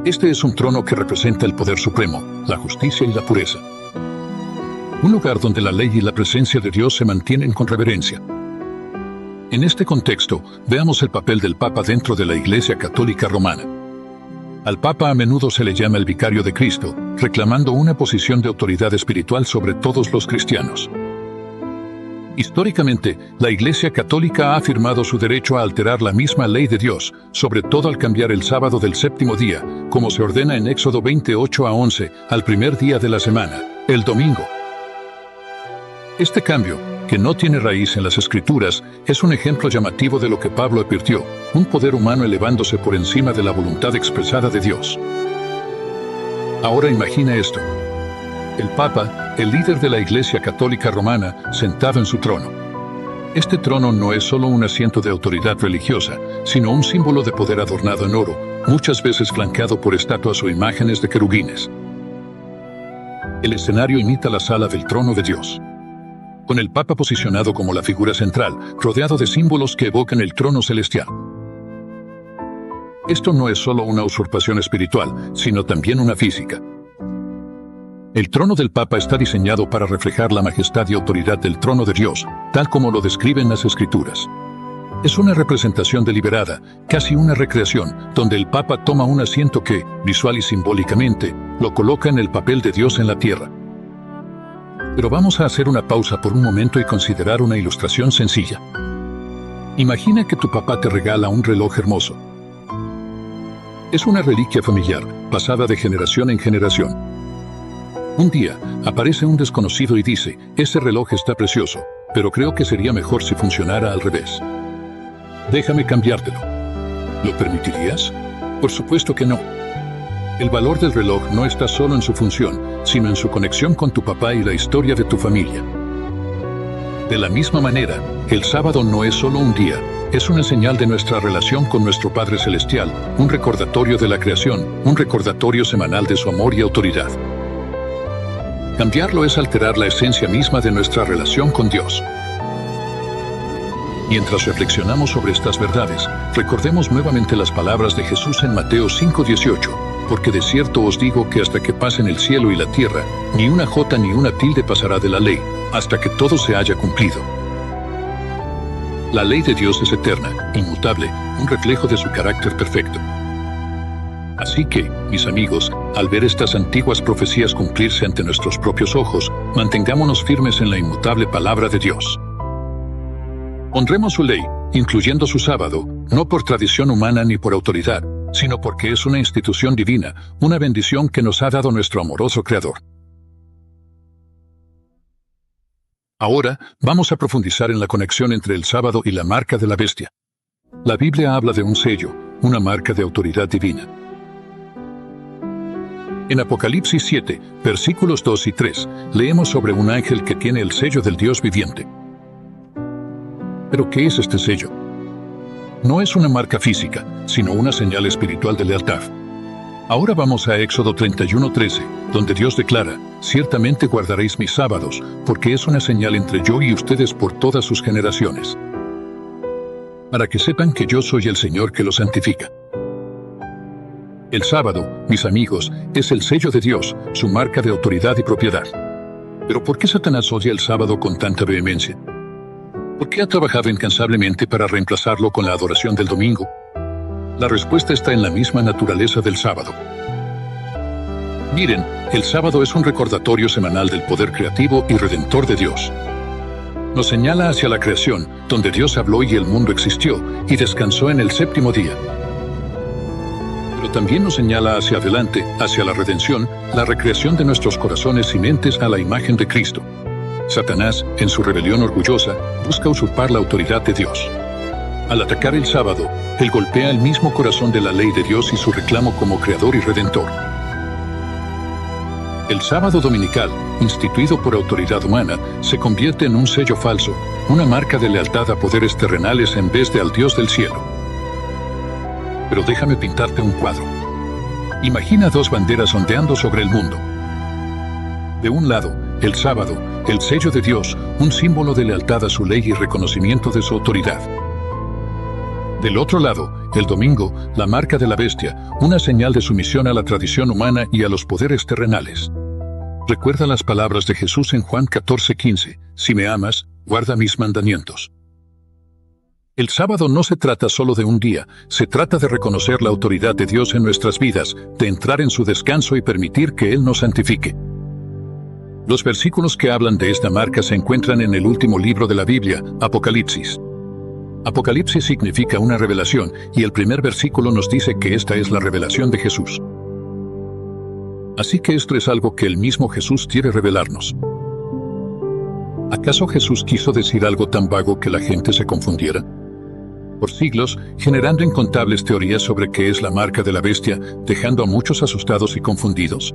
Este es un trono que representa el poder supremo, la justicia y la pureza. Un lugar donde la ley y la presencia de Dios se mantienen con reverencia. En este contexto, veamos el papel del Papa dentro de la Iglesia Católica Romana. Al Papa a menudo se le llama el vicario de Cristo, reclamando una posición de autoridad espiritual sobre todos los cristianos. Históricamente, la Iglesia Católica ha afirmado su derecho a alterar la misma ley de Dios, sobre todo al cambiar el sábado del séptimo día, como se ordena en Éxodo 28:11, al primer día de la semana, el domingo. Este cambio, que no tiene raíz en las Escrituras, es un ejemplo llamativo de lo que Pablo advirtió, un poder humano elevándose por encima de la voluntad expresada de Dios. Ahora imagina esto. El Papa, el líder de la Iglesia Católica Romana, sentado en su trono. Este trono no es solo un asiento de autoridad religiosa, sino un símbolo de poder adornado en oro, muchas veces flanqueado por estatuas o imágenes de querubines. El escenario imita la sala del trono de Dios, con el Papa posicionado como la figura central, rodeado de símbolos que evocan el trono celestial. Esto no es solo una usurpación espiritual, sino también una física. El trono del Papa está diseñado para reflejar la majestad y autoridad del trono de Dios, tal como lo describen las Escrituras. Es una representación deliberada, casi una recreación, donde el Papa toma un asiento que, visual y simbólicamente, lo coloca en el papel de Dios en la tierra. Pero vamos a hacer una pausa por un momento y considerar una ilustración sencilla. Imagina que tu papá te regala un reloj hermoso. Es una reliquia familiar, pasada de generación en generación. Un día, aparece un desconocido y dice, ese reloj está precioso, pero creo que sería mejor si funcionara al revés. Déjame cambiártelo. ¿Lo permitirías? Por supuesto que no. El valor del reloj no está solo en su función, sino en su conexión con tu papá y la historia de tu familia. De la misma manera, el sábado no es solo un día, es una señal de nuestra relación con nuestro Padre Celestial, un recordatorio de la creación, un recordatorio semanal de su amor y autoridad. Cambiarlo es alterar la esencia misma de nuestra relación con Dios. Mientras reflexionamos sobre estas verdades, recordemos nuevamente las palabras de Jesús en Mateo 5:18, porque de cierto os digo que hasta que pasen el cielo y la tierra, ni una jota ni una tilde pasará de la ley, hasta que todo se haya cumplido. La ley de Dios es eterna, inmutable, un reflejo de su carácter perfecto. Así que, mis amigos, al ver estas antiguas profecías cumplirse ante nuestros propios ojos, mantengámonos firmes en la inmutable palabra de Dios. Honremos su ley, incluyendo su sábado, no por tradición humana ni por autoridad, sino porque es una institución divina, una bendición que nos ha dado nuestro amoroso Creador. Ahora, vamos a profundizar en la conexión entre el sábado y la marca de la bestia. La Biblia habla de un sello, una marca de autoridad divina. En Apocalipsis 7, versículos 2 y 3, leemos sobre un ángel que tiene el sello del Dios viviente. ¿Pero qué es este sello? No es una marca física, sino una señal espiritual de lealtad. Ahora vamos a Éxodo 31:13, donde Dios declara: «Ciertamente guardaréis mis sábados, porque es una señal entre yo y ustedes por todas sus generaciones, para que sepan que yo soy el Señor que los santifica». El sábado, mis amigos, es el sello de Dios, su marca de autoridad y propiedad. ¿Pero por qué Satanás odia el sábado con tanta vehemencia? ¿Por qué ha trabajado incansablemente para reemplazarlo con la adoración del domingo? La respuesta está en la misma naturaleza del sábado. Miren, el sábado es un recordatorio semanal del poder creativo y redentor de Dios. Nos señala hacia la creación, donde Dios habló y el mundo existió, y descansó en el séptimo día. Pero también nos señala hacia adelante, hacia la redención, la recreación de nuestros corazones y mentes a la imagen de Cristo. Satanás, en su rebelión orgullosa, busca usurpar la autoridad de Dios. Al atacar el sábado, él golpea el mismo corazón de la ley de Dios y su reclamo como creador y redentor. El sábado dominical, instituido por autoridad humana, se convierte en un sello falso, una marca de lealtad a poderes terrenales en vez de al Dios del cielo. Pero déjame pintarte un cuadro. Imagina dos banderas ondeando sobre el mundo. De un lado, el sábado, el sello de Dios, un símbolo de lealtad a su ley y reconocimiento de su autoridad. Del otro lado, el domingo, la marca de la bestia, una señal de sumisión a la tradición humana y a los poderes terrenales. Recuerda las palabras de Jesús en Juan 14:15, «Si me amas, guarda mis mandamientos». El sábado no se trata solo de un día, se trata de reconocer la autoridad de Dios en nuestras vidas, de entrar en su descanso y permitir que Él nos santifique. Los versículos que hablan de esta marca se encuentran en el último libro de la Biblia, Apocalipsis. Apocalipsis significa una revelación, y el primer versículo nos dice que esta es la revelación de Jesús. Así que esto es algo que el mismo Jesús quiere revelarnos. ¿Acaso Jesús quiso decir algo tan vago que la gente se confundiera? Por siglos, generando incontables teorías sobre qué es la marca de la bestia, dejando a muchos asustados y confundidos.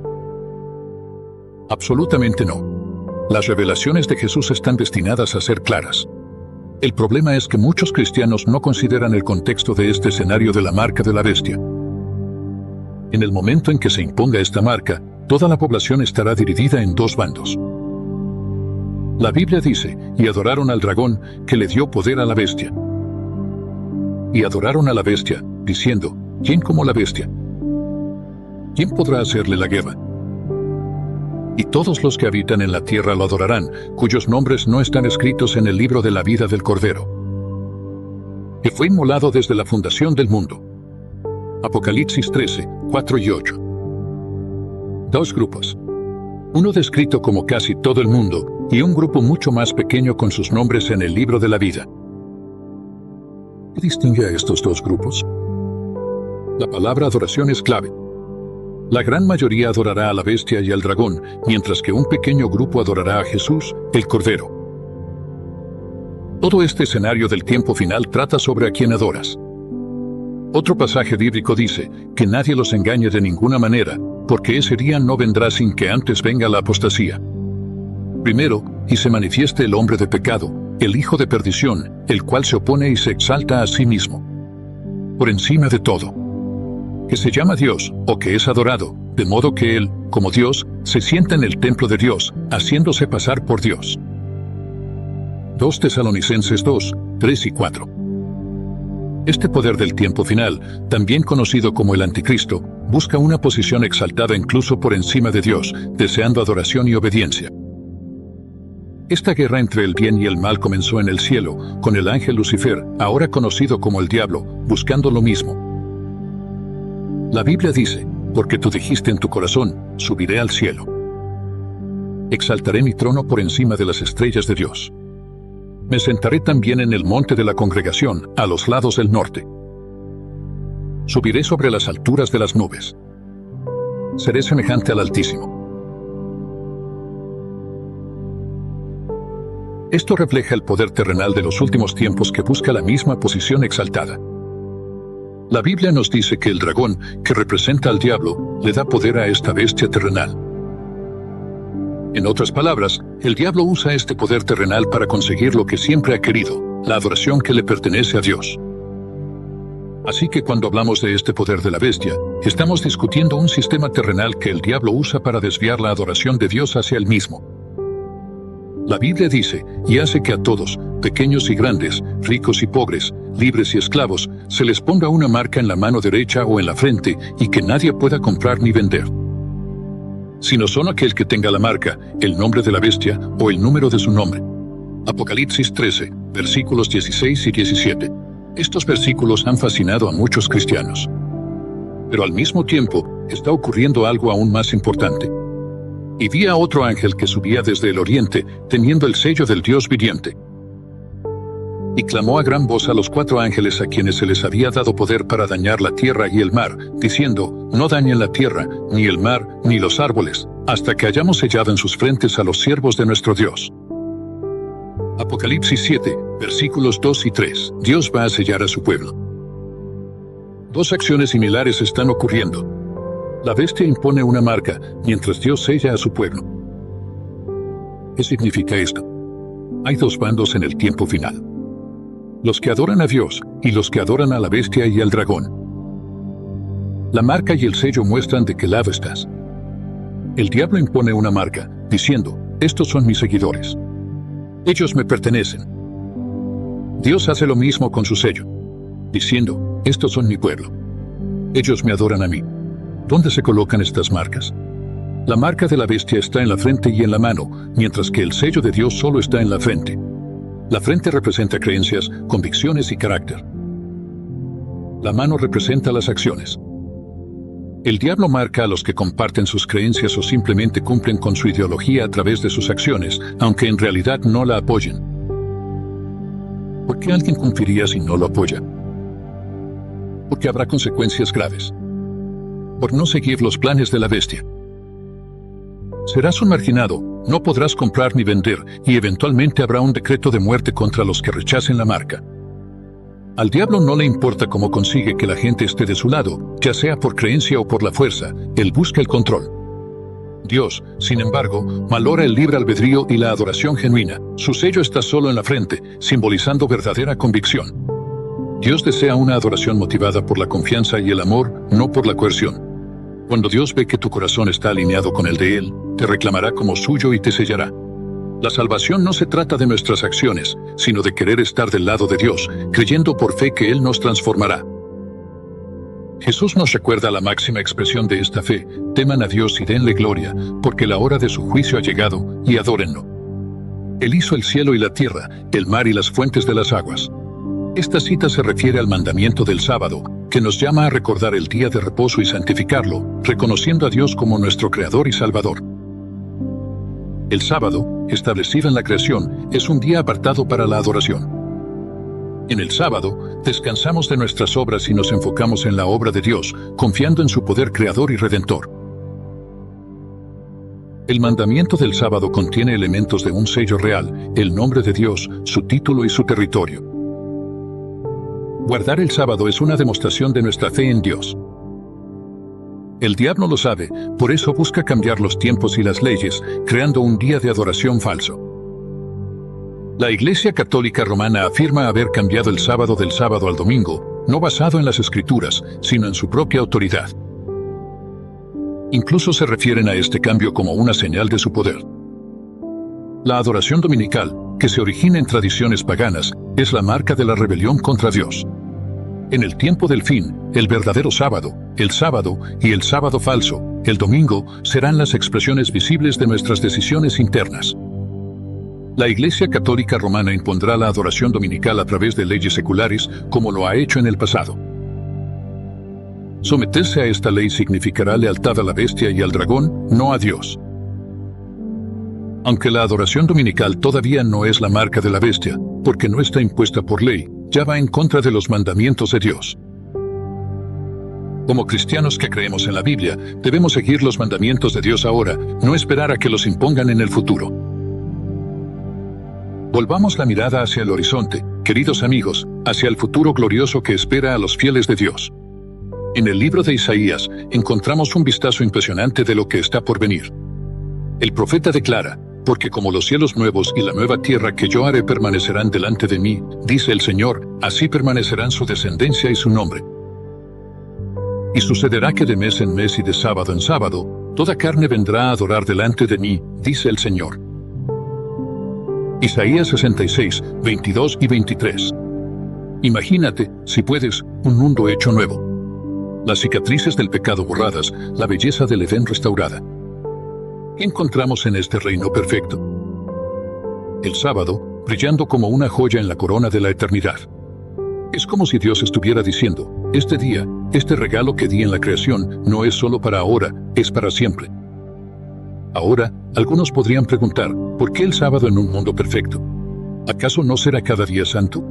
Absolutamente no. Las revelaciones de Jesús están destinadas a ser claras. El problema es que muchos cristianos no consideran el contexto de este escenario de la marca de la bestia. En el momento en que se imponga esta marca, toda la población estará dividida en dos bandos. La Biblia dice, y adoraron al dragón, que le dio poder a la bestia. Y adoraron a la bestia, diciendo, ¿quién como la bestia? ¿Quién podrá hacerle la guerra? Y todos los que habitan en la tierra lo adorarán, cuyos nombres no están escritos en el libro de la vida del Cordero, que fue inmolado desde la fundación del mundo. Apocalipsis 13, 4 y 8. Dos grupos. Uno descrito como casi todo el mundo, y un grupo mucho más pequeño con sus nombres en el libro de la vida. ¿Qué distingue a estos dos grupos? La palabra adoración es clave. La gran mayoría adorará a la bestia y al dragón, mientras que un pequeño grupo adorará a Jesús, el Cordero. Todo este escenario del tiempo final trata sobre a quién adoras. Otro pasaje bíblico dice que nadie los engañe de ninguna manera, porque ese día no vendrá sin que antes venga la apostasía. Primero, y se manifieste el hombre de pecado, el hijo de perdición, el cual se opone y se exalta a sí mismo, por encima de todo, que se llama Dios, o que es adorado, de modo que él, como Dios, se sienta en el templo de Dios, haciéndose pasar por Dios. 2 Tesalonicenses 2, 3 y 4. Este poder del tiempo final, también conocido como el Anticristo, busca una posición exaltada incluso por encima de Dios, deseando adoración y obediencia. Esta guerra entre el bien y el mal comenzó en el cielo, con el ángel Lucifer, ahora conocido como el diablo, buscando lo mismo. La Biblia dice, porque tú dijiste en tu corazón, subiré al cielo. Exaltaré mi trono por encima de las estrellas de Dios. Me sentaré también en el monte de la congregación, a los lados del norte. Subiré sobre las alturas de las nubes. Seré semejante al Altísimo. Esto refleja el poder terrenal de los últimos tiempos que busca la misma posición exaltada. La Biblia nos dice que el dragón, que representa al diablo, le da poder a esta bestia terrenal. En otras palabras, el diablo usa este poder terrenal para conseguir lo que siempre ha querido, la adoración que le pertenece a Dios. Así que cuando hablamos de este poder de la bestia, estamos discutiendo un sistema terrenal que el diablo usa para desviar la adoración de Dios hacia él mismo. La Biblia dice, y hace que a todos, pequeños y grandes, ricos y pobres, libres y esclavos, se les ponga una marca en la mano derecha o en la frente y que nadie pueda comprar ni vender, sino solo aquel que tenga la marca, el nombre de la bestia o el número de su nombre. Apocalipsis 13, versículos 16 y 17. Estos versículos han fascinado a muchos cristianos. Pero al mismo tiempo, está ocurriendo algo aún más importante. Y vi a otro ángel que subía desde el oriente, teniendo el sello del Dios viviente. Y clamó a gran voz a los 4 ángeles a quienes se les había dado poder para dañar la tierra y el mar, diciendo, no dañen la tierra, ni el mar, ni los árboles, hasta que hayamos sellado en sus frentes a los siervos de nuestro Dios. Apocalipsis 7, versículos 2 y 3. Dios va a sellar a su pueblo. 2 acciones similares están ocurriendo. La bestia impone una marca, mientras Dios sella a su pueblo. ¿Qué significa esto? Hay 2 bandos en el tiempo final: los que adoran a Dios y los que adoran a la bestia y al dragón. La marca y el sello muestran de qué lado estás. El diablo impone una marca, diciendo, estos son mis seguidores. Ellos me pertenecen. Dios hace lo mismo con su sello, diciendo, estos son mi pueblo. Ellos me adoran a mí. ¿Dónde se colocan estas marcas? La marca de la bestia está en la frente y en la mano, mientras que el sello de Dios solo está en la frente. La frente representa creencias, convicciones y carácter. La mano representa las acciones. El diablo marca a los que comparten sus creencias o simplemente cumplen con su ideología a través de sus acciones, aunque en realidad no la apoyen. ¿Por qué alguien cumpliría si no lo apoya? Porque habrá consecuencias graves. Por no seguir los planes de la bestia. Serás un marginado, no podrás comprar ni vender, y eventualmente habrá un decreto de muerte contra los que rechacen la marca. Al diablo no le importa cómo consigue que la gente esté de su lado, ya sea por creencia o por la fuerza, él busca el control. Dios, sin embargo, valora el libre albedrío y la adoración genuina. Su sello está solo en la frente, simbolizando verdadera convicción. Dios desea una adoración motivada por la confianza y el amor, no por la coerción. Cuando Dios ve que tu corazón está alineado con el de Él, te reclamará como suyo y te sellará. La salvación no se trata de nuestras acciones, sino de querer estar del lado de Dios, creyendo por fe que Él nos transformará. Jesús nos recuerda la máxima expresión de esta fe: teman a Dios y denle gloria, porque la hora de su juicio ha llegado, y adórenlo. Él hizo el cielo y la tierra, el mar y las fuentes de las aguas. Esta cita se refiere al mandamiento del sábado, que nos llama a recordar el día de reposo y santificarlo, reconociendo a Dios como nuestro Creador y Salvador. El sábado, establecido en la creación, es un día apartado para la adoración. En el sábado, descansamos de nuestras obras y nos enfocamos en la obra de Dios, confiando en su poder creador y redentor. El mandamiento del sábado contiene elementos de un sello real, el nombre de Dios, su título y su territorio. Guardar el sábado es una demostración de nuestra fe en Dios. El diablo lo sabe, por eso busca cambiar los tiempos y las leyes, creando un día de adoración falso. La Iglesia Católica Romana afirma haber cambiado el sábado del sábado al domingo, no basado en las Escrituras, sino en su propia autoridad. Incluso se refieren a este cambio como una señal de su poder. La adoración dominical, que se origina en tradiciones paganas, es la marca de la rebelión contra Dios. En el tiempo del fin, el verdadero sábado, el sábado y el sábado falso, el domingo, serán las expresiones visibles de nuestras decisiones internas. La Iglesia Católica Romana impondrá la adoración dominical a través de leyes seculares, como lo ha hecho en el pasado. Someterse a esta ley significará lealtad a la bestia y al dragón, no a Dios. Aunque la adoración dominical todavía no es la marca de la bestia, porque no está impuesta por ley, ya va en contra de los mandamientos de Dios. Como cristianos que creemos en la Biblia, debemos seguir los mandamientos de Dios ahora, no esperar a que los impongan en el futuro. Volvamos la mirada hacia el horizonte, queridos amigos, hacia el futuro glorioso que espera a los fieles de Dios. En el libro de Isaías, encontramos un vistazo impresionante de lo que está por venir. El profeta declara: porque como los cielos nuevos y la nueva tierra que yo haré permanecerán delante de mí, dice el Señor, así permanecerán su descendencia y su nombre. Y sucederá que de mes en mes y de sábado en sábado, toda carne vendrá a adorar delante de mí, dice el Señor. Isaías 66, 22 y 23. Imagínate, si puedes, un mundo hecho nuevo. Las cicatrices del pecado borradas, la belleza del Edén restaurada. ¿Qué encontramos en este reino perfecto? El sábado, brillando como una joya en la corona de la eternidad. Es como si Dios estuviera diciendo: este día, este regalo que di en la creación, no es solo para ahora, es para siempre. Ahora, algunos podrían preguntar: ¿por qué el sábado en un mundo perfecto? ¿Acaso no será cada día santo?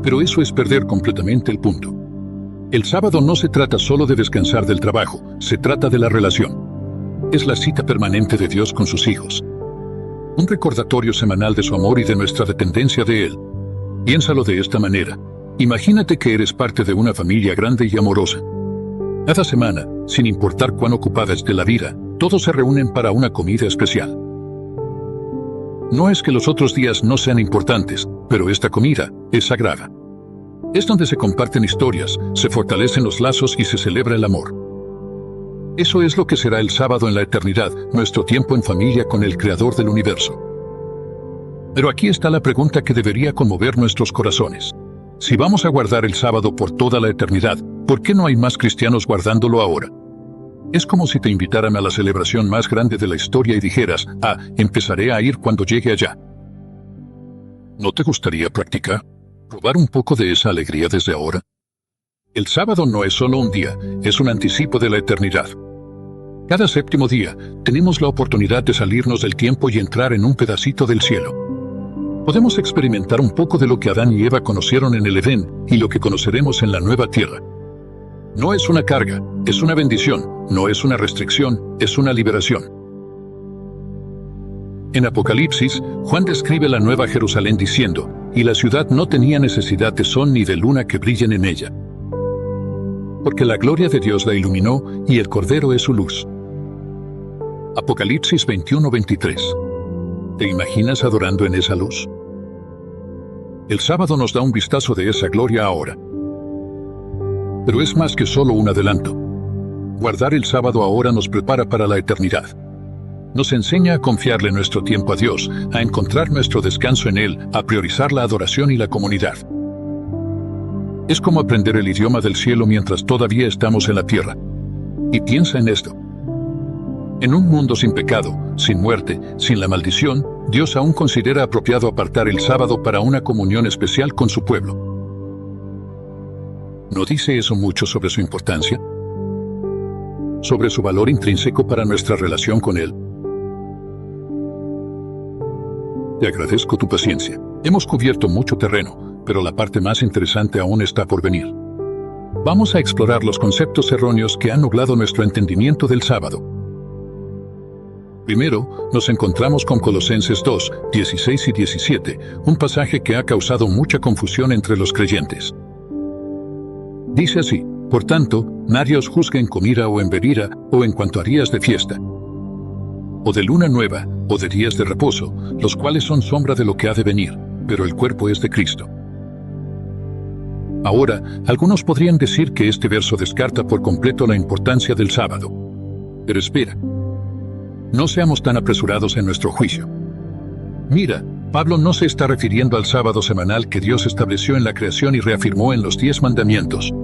Pero eso es perder completamente el punto. El sábado no se trata solo de descansar del trabajo, se trata de la relación. Es la cita permanente de Dios con sus hijos. Un recordatorio semanal de su amor y de nuestra dependencia de Él. Piénsalo de esta manera. Imagínate que eres parte de una familia grande y amorosa. Cada semana, sin importar cuán ocupada esté la vida, todos se reúnen para una comida especial. No es que los otros días no sean importantes, pero esta comida es sagrada. Es donde se comparten historias, se fortalecen los lazos y se celebra el amor. Eso es lo que será el sábado en la eternidad, nuestro tiempo en familia con el Creador del universo. Pero aquí está la pregunta que debería conmover nuestros corazones. Si vamos a guardar el sábado por toda la eternidad, ¿por qué no hay más cristianos guardándolo ahora? Es como si te invitaran a la celebración más grande de la historia y dijeras: empezaré a ir cuando llegue allá. ¿No te gustaría practicar? ¿Probar un poco de esa alegría desde ahora? El sábado no es solo un día, es un anticipo de la eternidad. Cada séptimo día, tenemos la oportunidad de salirnos del tiempo y entrar en un pedacito del cielo. Podemos experimentar un poco de lo que Adán y Eva conocieron en el Edén y lo que conoceremos en la nueva tierra. No es una carga, es una bendición, no es una restricción, es una liberación. En Apocalipsis, Juan describe la nueva Jerusalén diciendo: y la ciudad no tenía necesidad de sol ni de luna que brillen en ella. Porque la gloria de Dios la iluminó y el Cordero es su luz. Apocalipsis 21-23. ¿Te imaginas adorando en esa luz? El sábado nos da un vistazo de esa gloria ahora. Pero es más que solo un adelanto. Guardar el sábado ahora nos prepara para la eternidad. Nos enseña a confiarle nuestro tiempo a Dios, a encontrar nuestro descanso en Él, a priorizar la adoración y la comunidad. Es como aprender el idioma del cielo mientras todavía estamos en la tierra. Y piensa en esto. En un mundo sin pecado, sin muerte, sin la maldición, Dios aún considera apropiado apartar el sábado para una comunión especial con su pueblo. ¿No dice eso mucho sobre su importancia? ¿Sobre su valor intrínseco para nuestra relación con Él? Te agradezco tu paciencia. Hemos cubierto mucho terreno, pero la parte más interesante aún está por venir. Vamos a explorar los conceptos erróneos que han nublado nuestro entendimiento del sábado. Primero, nos encontramos con Colosenses 2, 16 y 17, un pasaje que ha causado mucha confusión entre los creyentes. Dice así: por tanto, nadie os juzgue en comida o en bebida, o en cuanto a días de fiesta, o de luna nueva, o de días de reposo, los cuales son sombra de lo que ha de venir, pero el cuerpo es de Cristo. Ahora, algunos podrían decir que este verso descarta por completo la importancia del sábado. Pero espera. No seamos tan apresurados en nuestro juicio. Mira, Pablo no se está refiriendo al sábado semanal que Dios estableció en la creación y reafirmó en los 10 mandamientos.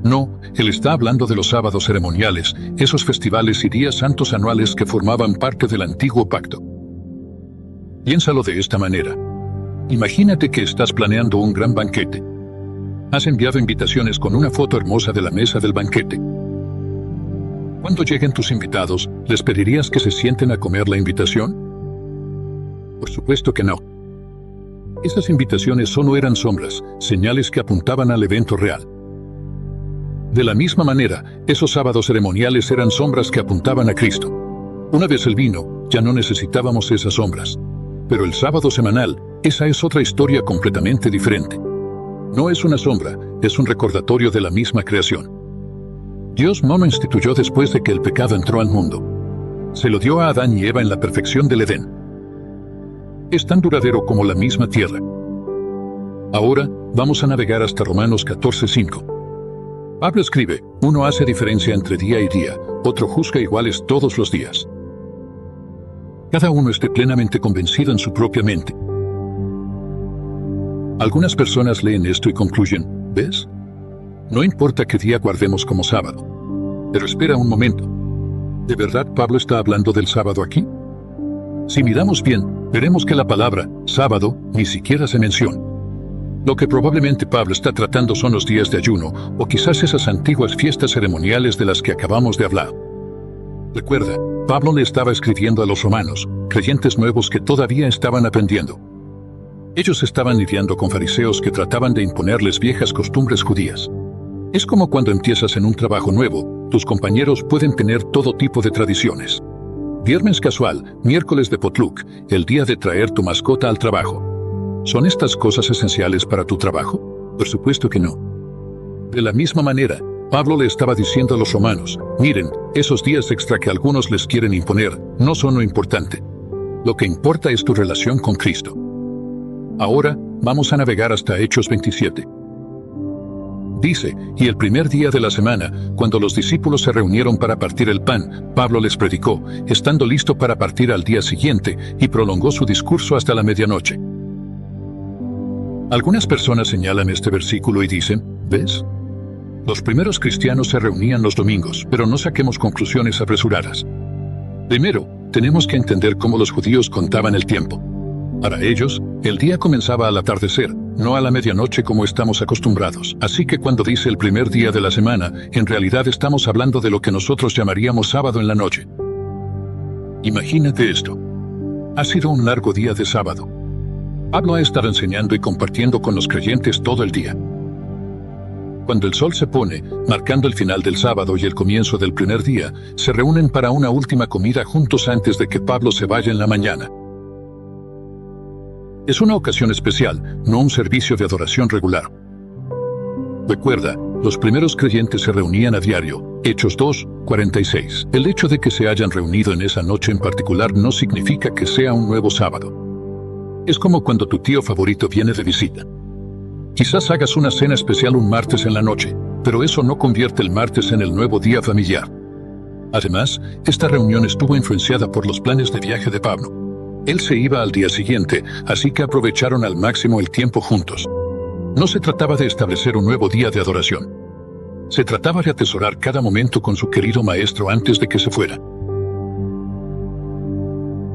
No, él está hablando de los sábados ceremoniales, esos festivales y días santos anuales que formaban parte del antiguo pacto. Piénsalo de esta manera. Imagínate que estás planeando un gran banquete. Has enviado invitaciones con una foto hermosa de la mesa del banquete. Cuando lleguen tus invitados, ¿les pedirías que se sienten a comer la invitación? Por supuesto que no. Esas invitaciones solo eran sombras, señales que apuntaban al evento real. De la misma manera, esos sábados ceremoniales eran sombras que apuntaban a Cristo. Una vez Él vino, ya no necesitábamos esas sombras. Pero el sábado semanal, esa es otra historia completamente diferente. No es una sombra, es un recordatorio de la misma creación. Dios no lo instituyó después de que el pecado entró al mundo. Se lo dio a Adán y Eva en la perfección del Edén. Es tan duradero como la misma tierra. Ahora, vamos a navegar hasta Romanos 14:5. Pablo escribe, uno hace diferencia entre día y día, otro juzga iguales todos los días. Cada uno esté plenamente convencido en su propia mente. Algunas personas leen esto y concluyen, ¿ves? No importa qué día guardemos como sábado. Pero espera un momento. ¿De verdad Pablo está hablando del sábado aquí? Si miramos bien, veremos que la palabra sábado ni siquiera se menciona. Lo que probablemente Pablo está tratando son los días de ayuno, o quizás esas antiguas fiestas ceremoniales de las que acabamos de hablar. Recuerda, Pablo le estaba escribiendo a los romanos, creyentes nuevos que todavía estaban aprendiendo. Ellos estaban lidiando con fariseos que trataban de imponerles viejas costumbres judías. Es como cuando empiezas en un trabajo nuevo, tus compañeros pueden tener todo tipo de tradiciones. Viernes casual, miércoles de potluck, el día de traer tu mascota al trabajo. ¿Son estas cosas esenciales para tu trabajo? Por supuesto que no. De la misma manera, Pablo le estaba diciendo a los romanos, miren, esos días extra que algunos les quieren imponer, no son lo importante. Lo que importa es tu relación con Cristo. Ahora, vamos a navegar hasta Hechos 27. Dice, y el primer día de la semana, cuando los discípulos se reunieron para partir el pan, Pablo les predicó, estando listo para partir al día siguiente, y prolongó su discurso hasta la medianoche. Algunas personas señalan este versículo y dicen, ¿ves? Los primeros cristianos se reunían los domingos, pero no saquemos conclusiones apresuradas. Primero, tenemos que entender cómo los judíos contaban el tiempo. Para ellos, el día comenzaba al atardecer, no a la medianoche como estamos acostumbrados. Así que cuando dice el primer día de la semana, en realidad estamos hablando de lo que nosotros llamaríamos sábado en la noche. Imagínate esto. Ha sido un largo día de sábado. Pablo ha estado enseñando y compartiendo con los creyentes todo el día. Cuando el sol se pone, marcando el final del sábado y el comienzo del primer día, se reúnen para una última comida juntos antes de que Pablo se vaya en la mañana. Es una ocasión especial, no un servicio de adoración regular. Recuerda, los primeros creyentes se reunían a diario, Hechos 2:46. El hecho de que se hayan reunido en esa noche en particular no significa que sea un nuevo sábado. Es como cuando tu tío favorito viene de visita. Quizás hagas una cena especial un martes en la noche, pero eso no convierte el martes en el nuevo día familiar. Además, esta reunión estuvo influenciada por los planes de viaje de Pablo. Él se iba al día siguiente, así que aprovecharon al máximo el tiempo juntos. No se trataba de establecer un nuevo día de adoración. Se trataba de atesorar cada momento con su querido maestro antes de que se fuera.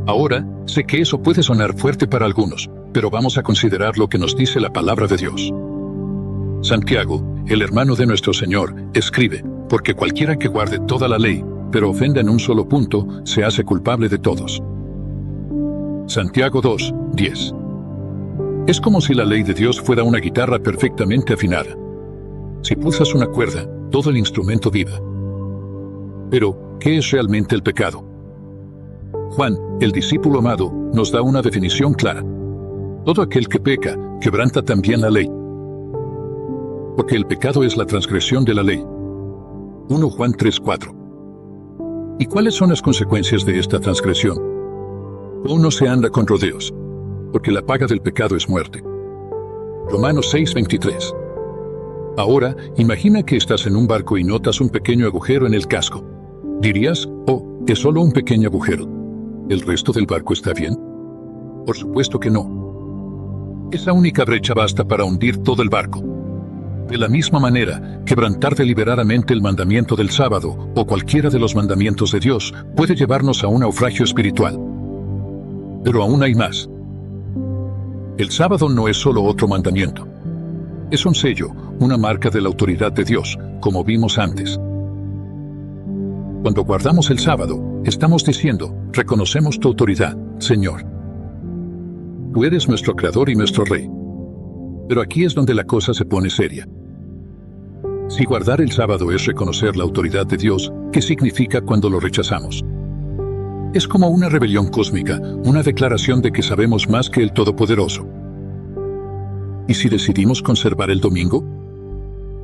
Ahora, sé que eso puede sonar fuerte para algunos, pero vamos a considerar lo que nos dice la palabra de Dios. Santiago, el hermano de nuestro Señor, escribe, porque cualquiera que guarde toda la ley, pero ofenda en un solo punto, se hace culpable de todos. Santiago 2:10. Es como si la ley de Dios fuera una guitarra perfectamente afinada. Si pulsas una cuerda, todo el instrumento vibra. Pero, ¿qué es realmente el pecado? Juan, el discípulo amado, nos da una definición clara. Todo aquel que peca, quebranta también la ley. Porque el pecado es la transgresión de la ley. 1 Juan 3:4. ¿Y cuáles son las consecuencias de esta transgresión? No se anda con rodeos, porque la paga del pecado es muerte. Romanos 6:23. Ahora, imagina que estás en un barco y notas un pequeño agujero en el casco. Dirías, oh, es solo un pequeño agujero. ¿El resto del barco está bien? Por supuesto que no. Esa única brecha basta para hundir todo el barco. De la misma manera, quebrantar deliberadamente el mandamiento del sábado, o cualquiera de los mandamientos de Dios, puede llevarnos a un naufragio espiritual. Pero aún hay más. El sábado no es solo otro mandamiento. Es un sello, una marca de la autoridad de Dios, como vimos antes. Cuando guardamos el sábado, estamos diciendo, reconocemos tu autoridad, Señor. Tú eres nuestro Creador y nuestro Rey. Pero aquí es donde la cosa se pone seria. Si guardar el sábado es reconocer la autoridad de Dios, ¿qué significa cuando lo rechazamos? Es como una rebelión cósmica, una declaración de que sabemos más que el Todopoderoso. ¿Y si decidimos conservar el domingo?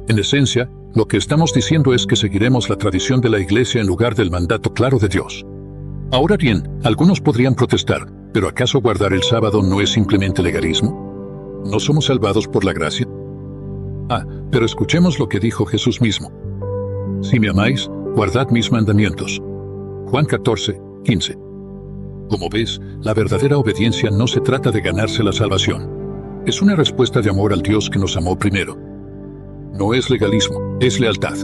En esencia, lo que estamos diciendo es que seguiremos la tradición de la Iglesia en lugar del mandato claro de Dios. Ahora bien, algunos podrían protestar, ¿pero acaso guardar el sábado no es simplemente legalismo? ¿No somos salvados por la gracia? Pero escuchemos lo que dijo Jesús mismo. Si me amáis, guardad mis mandamientos. Juan 14:15. Como ves, la verdadera obediencia no se trata de ganarse la salvación. Es una respuesta de amor al Dios que nos amó primero. No es legalismo, es lealtad.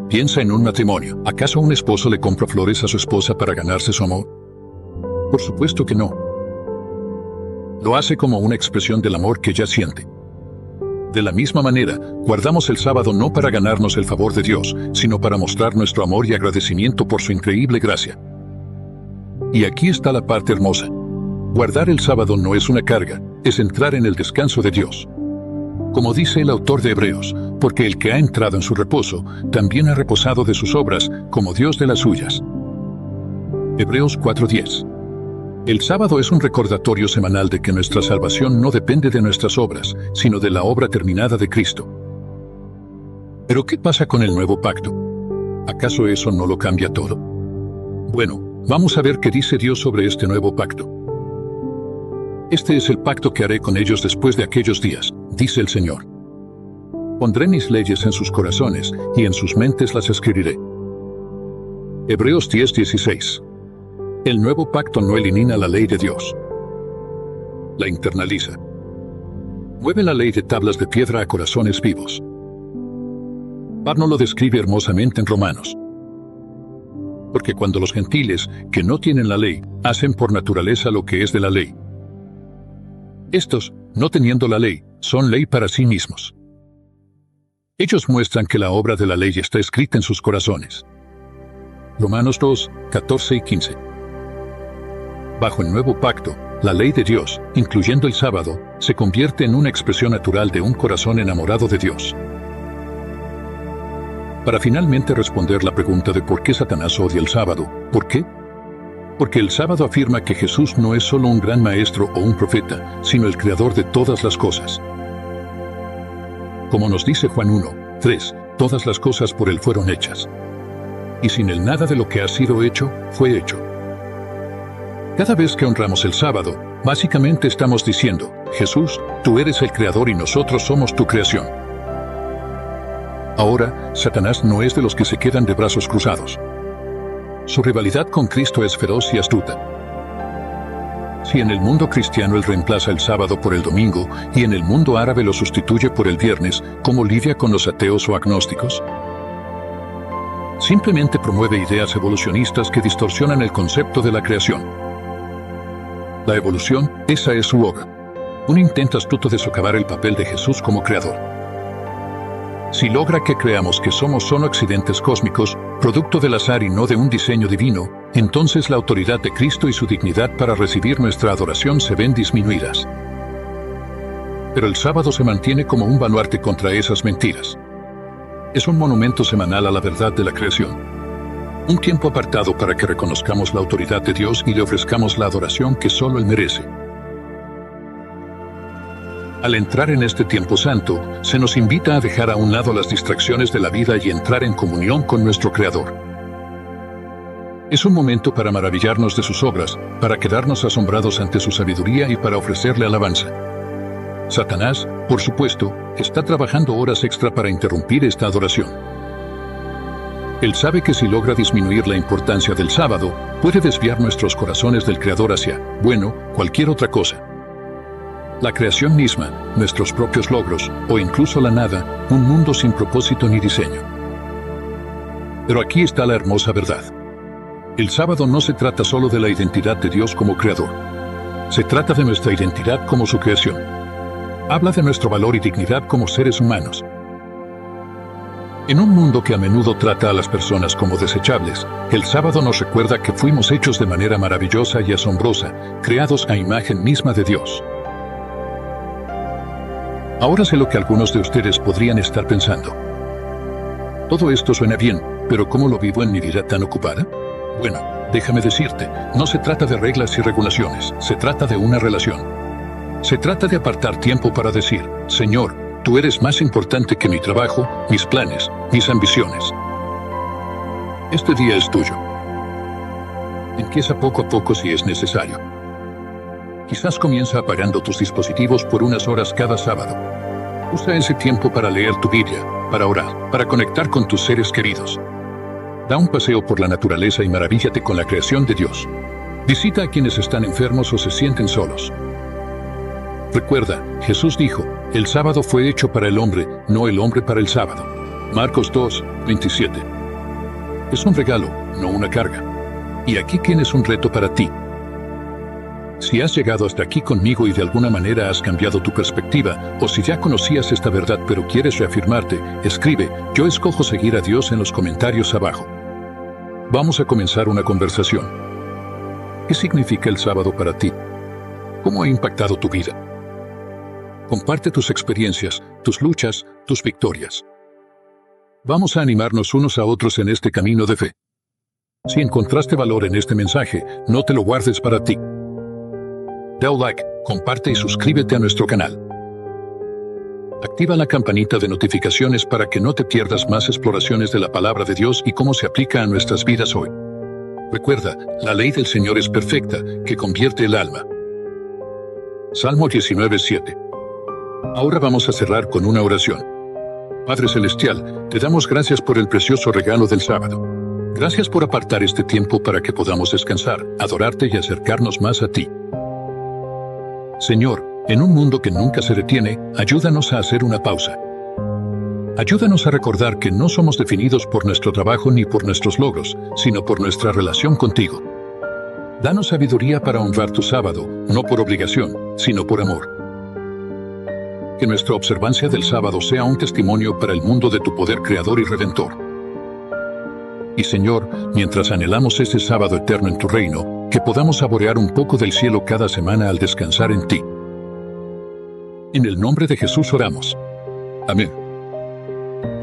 Piensa en un matrimonio. ¿Acaso un esposo le compra flores a su esposa para ganarse su amor? Por supuesto que no. Lo hace como una expresión del amor que ya siente. De la misma manera, guardamos el sábado no para ganarnos el favor de Dios, sino para mostrar nuestro amor y agradecimiento por su increíble gracia. Y aquí está la parte hermosa. Guardar el sábado no es una carga, es entrar en el descanso de Dios. Como dice el autor de Hebreos, porque el que ha entrado en su reposo, también ha reposado de sus obras, como Dios de las suyas. Hebreos 4:10. El sábado es un recordatorio semanal de que nuestra salvación no depende de nuestras obras, sino de la obra terminada de Cristo. ¿Pero qué pasa con el nuevo pacto? ¿Acaso eso no lo cambia todo? Bueno, vamos a ver qué dice Dios sobre este nuevo pacto. Este es el pacto que haré con ellos después de aquellos días, dice el Señor. Pondré mis leyes en sus corazones, y en sus mentes las escribiré. Hebreos 10:16. El nuevo pacto no elimina la ley de Dios. La internaliza. Mueve la ley de tablas de piedra a corazones vivos. Pablo lo describe hermosamente en Romanos. Porque cuando los gentiles, que no tienen la ley, hacen por naturaleza lo que es de la ley, estos, no teniendo la ley, son ley para sí mismos. Ellos muestran que la obra de la ley está escrita en sus corazones. Romanos 2:14 y 15. Bajo el nuevo pacto, la ley de Dios, incluyendo el sábado, se convierte en una expresión natural de un corazón enamorado de Dios. Para finalmente responder la pregunta de por qué Satanás odia el sábado, ¿por qué? Porque el sábado afirma que Jesús no es solo un gran maestro o un profeta, sino el creador de todas las cosas. Como nos dice Juan 1:3, todas las cosas por él fueron hechas. Y sin él nada de lo que ha sido hecho, fue hecho. Cada vez que honramos el sábado, básicamente estamos diciendo, Jesús, tú eres el creador y nosotros somos tu creación. Ahora, Satanás no es de los que se quedan de brazos cruzados. Su rivalidad con Cristo es feroz y astuta. Si en el mundo cristiano él reemplaza el sábado por el domingo y en el mundo árabe lo sustituye por el viernes, ¿cómo lidia con los ateos o agnósticos? Simplemente promueve ideas evolucionistas que distorsionan el concepto de la creación. La evolución, esa es su obra. Un intento astuto de socavar el papel de Jesús como creador. Si logra que creamos que somos solo accidentes cósmicos, producto del azar y no de un diseño divino, entonces la autoridad de Cristo y su dignidad para recibir nuestra adoración se ven disminuidas. Pero el sábado se mantiene como un baluarte contra esas mentiras. Es un monumento semanal a la verdad de la creación. Un tiempo apartado para que reconozcamos la autoridad de Dios y le ofrezcamos la adoración que solo Él merece. Al entrar en este tiempo santo, se nos invita a dejar a un lado las distracciones de la vida y entrar en comunión con nuestro Creador. Es un momento para maravillarnos de sus obras, para quedarnos asombrados ante su sabiduría y para ofrecerle alabanza. Satanás, por supuesto, está trabajando horas extra para interrumpir esta adoración. Él sabe que si logra disminuir la importancia del sábado, puede desviar nuestros corazones del Creador hacia, bueno, cualquier otra cosa. La creación misma, nuestros propios logros, o incluso la nada, un mundo sin propósito ni diseño. Pero aquí está la hermosa verdad. El sábado no se trata solo de la identidad de Dios como Creador. Se trata de nuestra identidad como su creación. Habla de nuestro valor y dignidad como seres humanos. En un mundo que a menudo trata a las personas como desechables, el sábado nos recuerda que fuimos hechos de manera maravillosa y asombrosa, creados a imagen misma de Dios. Ahora sé lo que algunos de ustedes podrían estar pensando. Todo esto suena bien, pero ¿cómo lo vivo en mi vida tan ocupada? Bueno, déjame decirte, no se trata de reglas y regulaciones, se trata de una relación. Se trata de apartar tiempo para decir, Señor, tú eres más importante que mi trabajo, mis planes, mis ambiciones. Este día es tuyo. Empieza poco a poco si es necesario. Quizás comienza apagando tus dispositivos por unas horas cada sábado. Usa ese tiempo para leer tu Biblia, para orar, para conectar con tus seres queridos. Da un paseo por la naturaleza y maravíllate con la creación de Dios. Visita a quienes están enfermos o se sienten solos. Recuerda, Jesús dijo, el sábado fue hecho para el hombre, no el hombre para el sábado. Marcos 2, 27. Es un regalo, no una carga. Y aquí tienes un reto para ti. Si has llegado hasta aquí conmigo y de alguna manera has cambiado tu perspectiva, o si ya conocías esta verdad pero quieres reafirmarte, escribe, yo escojo seguir a Dios en los comentarios abajo. Vamos a comenzar una conversación. ¿Qué significa el sábado para ti? ¿Cómo ha impactado tu vida? Comparte tus experiencias, tus luchas, tus victorias. Vamos a animarnos unos a otros en este camino de fe. Si encontraste valor en este mensaje, no te lo guardes para ti. Da un like, comparte y suscríbete a nuestro canal. Activa la campanita de notificaciones para que no te pierdas más exploraciones de la palabra de Dios y cómo se aplica a nuestras vidas hoy. Recuerda, la ley del Señor es perfecta, que convierte el alma. Salmo 19:7. Ahora vamos a cerrar con una oración. Padre Celestial, te damos gracias por el precioso regalo del sábado. Gracias por apartar este tiempo para que podamos descansar, adorarte y acercarnos más a ti. Señor, en un mundo que nunca se detiene, ayúdanos a hacer una pausa. Ayúdanos a recordar que no somos definidos por nuestro trabajo ni por nuestros logros, sino por nuestra relación contigo. Danos sabiduría para honrar tu sábado, no por obligación, sino por amor. Que nuestra observancia del sábado sea un testimonio para el mundo de tu poder creador y redentor. Y Señor, mientras anhelamos ese sábado eterno en tu reino, que podamos saborear un poco del cielo cada semana al descansar en ti. En el nombre de Jesús oramos. Amén.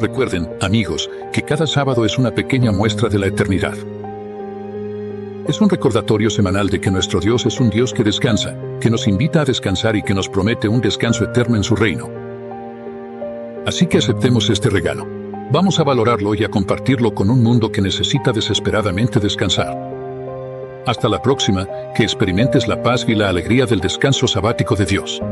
Recuerden, amigos, que cada sábado es una pequeña muestra de la eternidad. Es un recordatorio semanal de que nuestro Dios es un Dios que descansa, que nos invita a descansar y que nos promete un descanso eterno en su reino. Así que aceptemos este regalo. Vamos a valorarlo y a compartirlo con un mundo que necesita desesperadamente descansar. Hasta la próxima, que experimentes la paz y la alegría del descanso sabático de Dios.